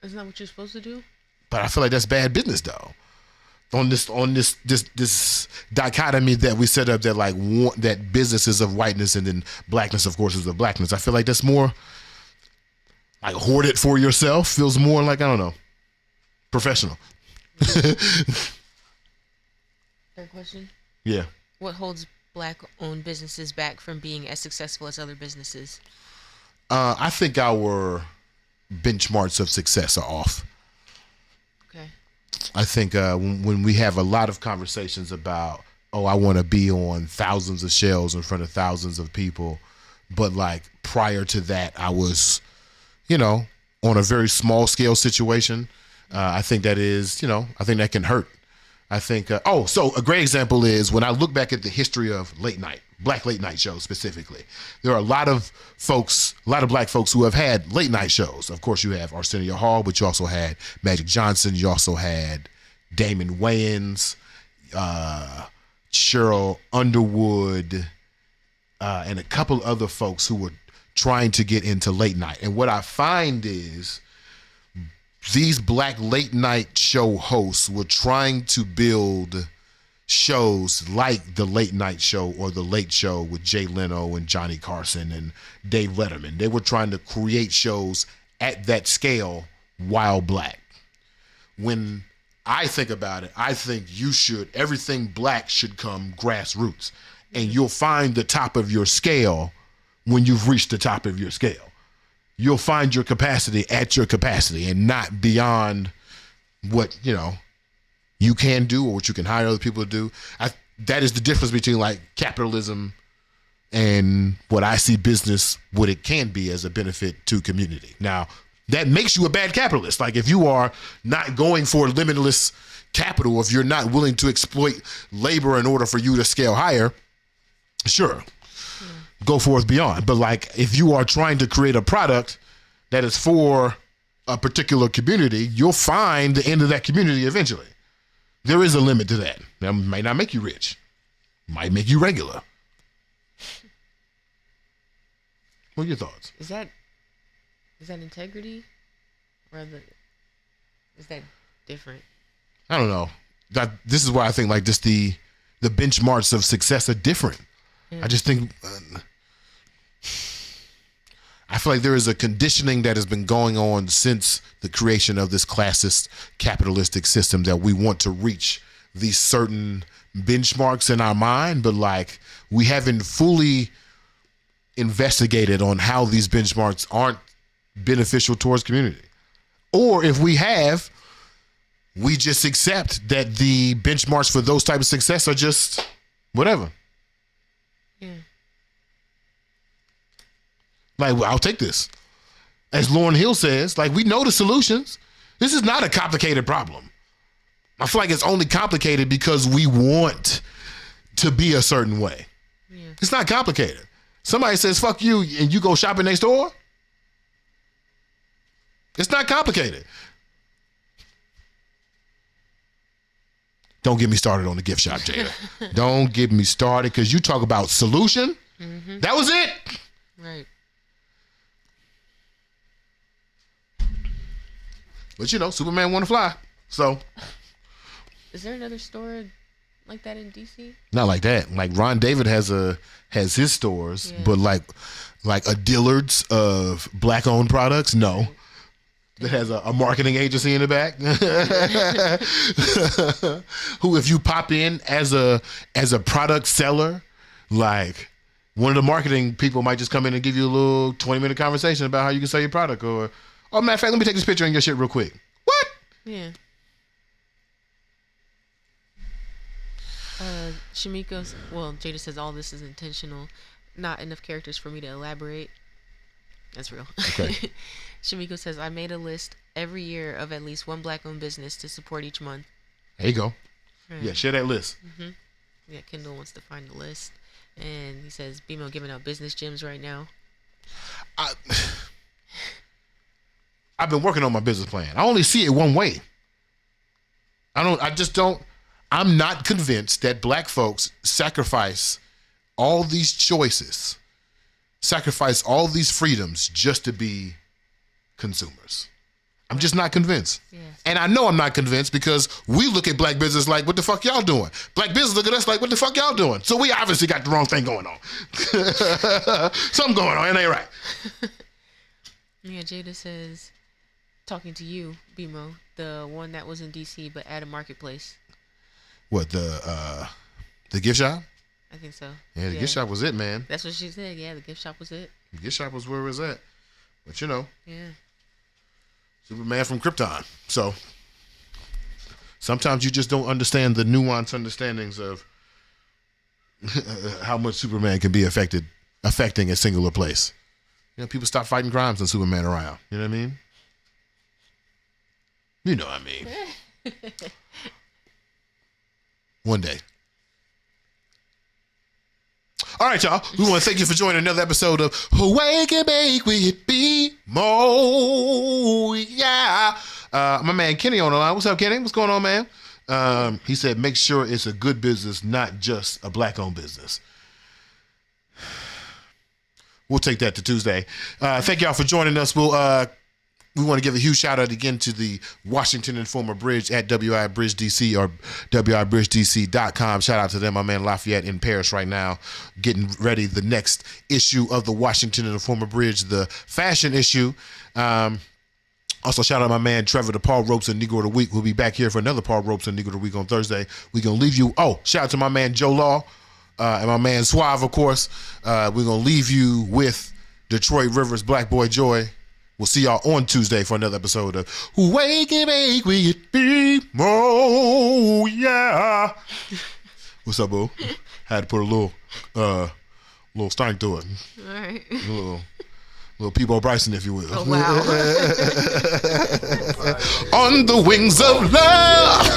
that what you're supposed to do? But I feel like that's bad business though. On this dichotomy that we set up, that like that business is of whiteness and then blackness, of course, is of blackness. I feel like that's more like hoard it for yourself. Feels more like, I don't know, professional. Third question. Yeah. What holds black-owned businesses back from being as successful as other businesses? I think our benchmarks of success are off. Okay. I think when we have a lot of conversations about, oh, I want to be on thousands of shelves in front of thousands of people, but like prior to that, I was, on a very small scale situation. I think that is, I think that can hurt. I think, so a great example is when I look back at the history of black late night shows specifically, there are a lot of black folks who have had late night shows. Of course, you have Arsenio Hall, but you also had Magic Johnson. You also had Damon Wayans, Cheryl Underwood, and a couple other folks who were trying to get into late night. And what I find is these black late night show hosts were trying to build shows like the Late Night Show or the Late Show with Jay Leno and Johnny Carson and Dave Letterman. They were trying to create shows at that scale while black. When I think about it, I think everything black should come grassroots, and you'll find the top of your scale when you've reached the top of your scale. You'll find your capacity at your capacity and not beyond what, you can do or what you can hire other people to do. That is the difference between like capitalism and what I see business, what it can be as a benefit to community. Now, that makes you a bad capitalist. Like if you are not going for limitless capital, if you're not willing to exploit labor in order for you to scale higher, sure, go forth beyond. But like if you are trying to create a product that is for a particular community, you'll find the end of that community eventually. There is a limit to that. That might not make you rich. Might make you regular. What are your thoughts? Is that integrity? Or is that different? I don't know. This is why I think like just the benchmarks of success are different. Yeah. I just think I feel like there is a conditioning that has been going on since the creation of this classist capitalistic system that we want to reach these certain benchmarks in our mind, but like we haven't fully investigated on how these benchmarks aren't beneficial towards community. Or if we have, we just accept that the benchmarks for those types of success are just whatever. Yeah. Like, well, I'll take this. As Lauryn Hill says, like, we know the solutions. This is not a complicated problem. I feel like it's only complicated because we want to be a certain way. Yeah. It's not complicated. Somebody says, fuck you, and you go shopping next door. It's not complicated. Don't get me started on the gift shop, Jada. Don't get me started, because you talk about solution. Mm-hmm. That was it. Right. But you know, Superman want to fly. So. Is there another store like that in DC? Not like that. Like Ron David has his stores, but like a Dillard's of black owned products, no. Right. That has a marketing agency in the back. Who, if you pop in as a product seller, like one of the marketing people might just come in and give you a little 20-minute conversation about how you can sell your product. Or, oh, matter of fact, let me take this picture of your shit real quick. What? Yeah. Shamiko's, well, Jada says all this is intentional. Not enough characters for me to elaborate. That's real. Okay. Shamiko says, I made a list every year of at least one black-owned business to support each month. There you go. Right. Yeah, share that list. Mm-hmm. Yeah, Kendall wants to find the list. And he says, BMO giving out business gems right now. I've been working on my business plan. I only see it one way. I'm not convinced that black folks sacrifice all these choices, sacrifice all these freedoms just to be consumers. I'm just not convinced. Yeah. And I know I'm not convinced because we look at black business like, what the fuck y'all doing? Black business look at us like, what the fuck y'all doing? So we obviously got the wrong thing going on. Something going on, it ain't right. Yeah, Jada says, talking to you, BMO, the one that was in DC but at a marketplace. What, the gift shop? I think so. Yeah, the gift shop was it, man. That's what she said. Yeah, the gift shop was it. The gift shop was where it was at. But you know. Yeah. Superman from Krypton. So sometimes you just don't understand the nuanced understandings of how much Superman can be affecting a singular place. You know, people stop fighting crimes when Superman around. You know what I mean? You know what I mean. One day. All right, y'all. We want to thank you for joining another episode of Wake and Bake with BMO. Yeah. My man Kenny on the line. What's up, Kenny? What's going on, man? He said, make sure it's a good business, not just a black-owned business. We'll take that to Tuesday. Thank y'all for joining us. We want to give a huge shout out again to the Washington Informer Bridge at WI Bridge DC or WIBridgeDC.com. Shout out to them. My man Lafayette in Paris right now, getting ready the next issue of the Washington Informer Bridge, the fashion issue. Also, shout out my man Trevor, the Paul Ropes and Negro of the Week. We'll be back here for another Paul Ropes and Negro of the Week on Thursday. We're going to leave you. Oh, shout out to my man Joe Law and my man Suave, of course. We're going to leave you with Detroit Rivers, Black Boy Joy. We'll see y'all on Tuesday for another episode of Wake and Bake with BMO. Yeah. What's up, boo? Had to put a little stank to it. All right. A little Little Peebo Bryson, if you will. Oh, wow. On the wings of love.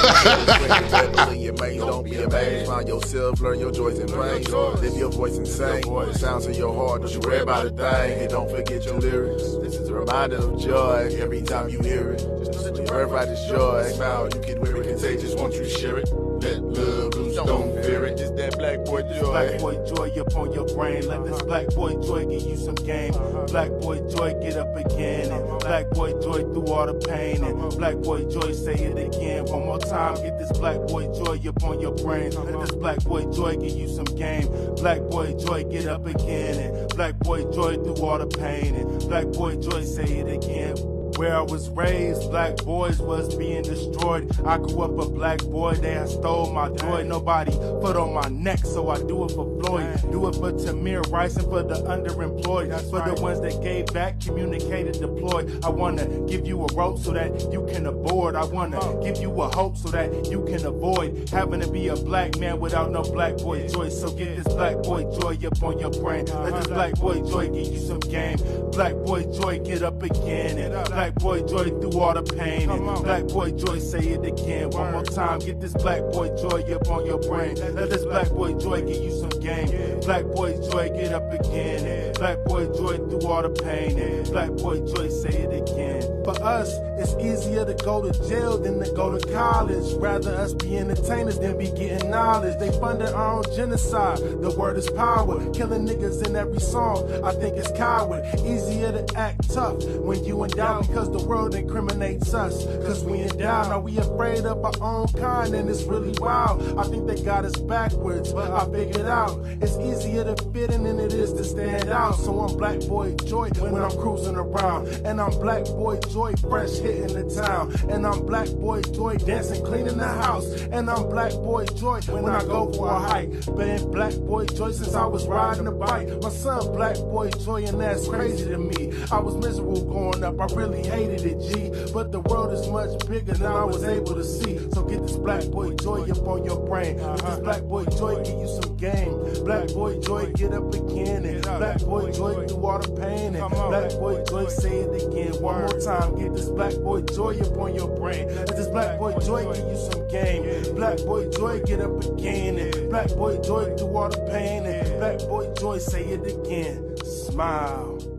Don't be amazed. Find yourself, learn your joys and pains. Live your voice and sing. The sounds of your heart, don't you worry about a thing. And don't forget your lyrics. This is a reminder of joy every time you hear it. Just birth out this joy. Smile, you get very contagious once you share it. Let love loose, don't fear it. Just that black boy joy. Black boy joy up on your brain. Let this black boy joy give you some game. Black boy joy get up again. And black boy joy through all the pain. And black boy joy say it again. One more time, get this black boy joy up on your brain. Let this black boy joy give you some game. Black boy joy get up again. And black boy joy through all the pain. And black boy joy say it again. Where I was raised, black boys was being destroyed. I grew up a black boy, they had stole my joy. Nobody put on my neck, so I do it for Floyd. Do it for Tamir Rice and for the underemployed. For the ones that gave back, communicated, deployed. I wanna give you a rope so that you can aboard. I wanna give you a hope so that you can avoid having to be a black man without no black boy joy. So get this black boy joy up on your brain. Let this black boy joy give you some game. Black boy joy get up again. And black boy joy through all the pain. And black boy joy say it again. One more time, get this black boy joy up on your brain. Let this black boy joy give you some game. Black boy joy get up again. And black boy joy through all the pain. And black boy joy say it again. For us, it's easier to go to jail than to go to college. Rather us be entertainers than be getting knowledge. They funded our own genocide. The word is power. Killing niggas in every song. I think it's coward. Easier to act tough when you in doubt because the world incriminates us. Cause we in doubt. Are we afraid of our own kind? And it's really wild. I think they got us backwards. I figured out it's easier to fit in than it is to stand out. So I'm black boy joy when I'm cruising around. And I'm black boy joy fresh hitting the town. And I'm black boy joy dancing cleaning the house. And I'm black boy joy when I go for a hike. Been black boy joy since I was riding a bike. My son black boy joy and that's crazy to me. I was miserable growing up, I really hated it, G. But the world is much bigger than I was able to see. So get this black boy joy up on your brain. Let this black boy joy give you some game. Black boy joy get up again. And black boy joy through all the pain. And black boy joy say it again. One more time, get this black boy joy up on your brain. Let this black boy joy give you some game. Black boy joy get up again. And black boy joy through all the pain. And black boy joy say it again. Smile.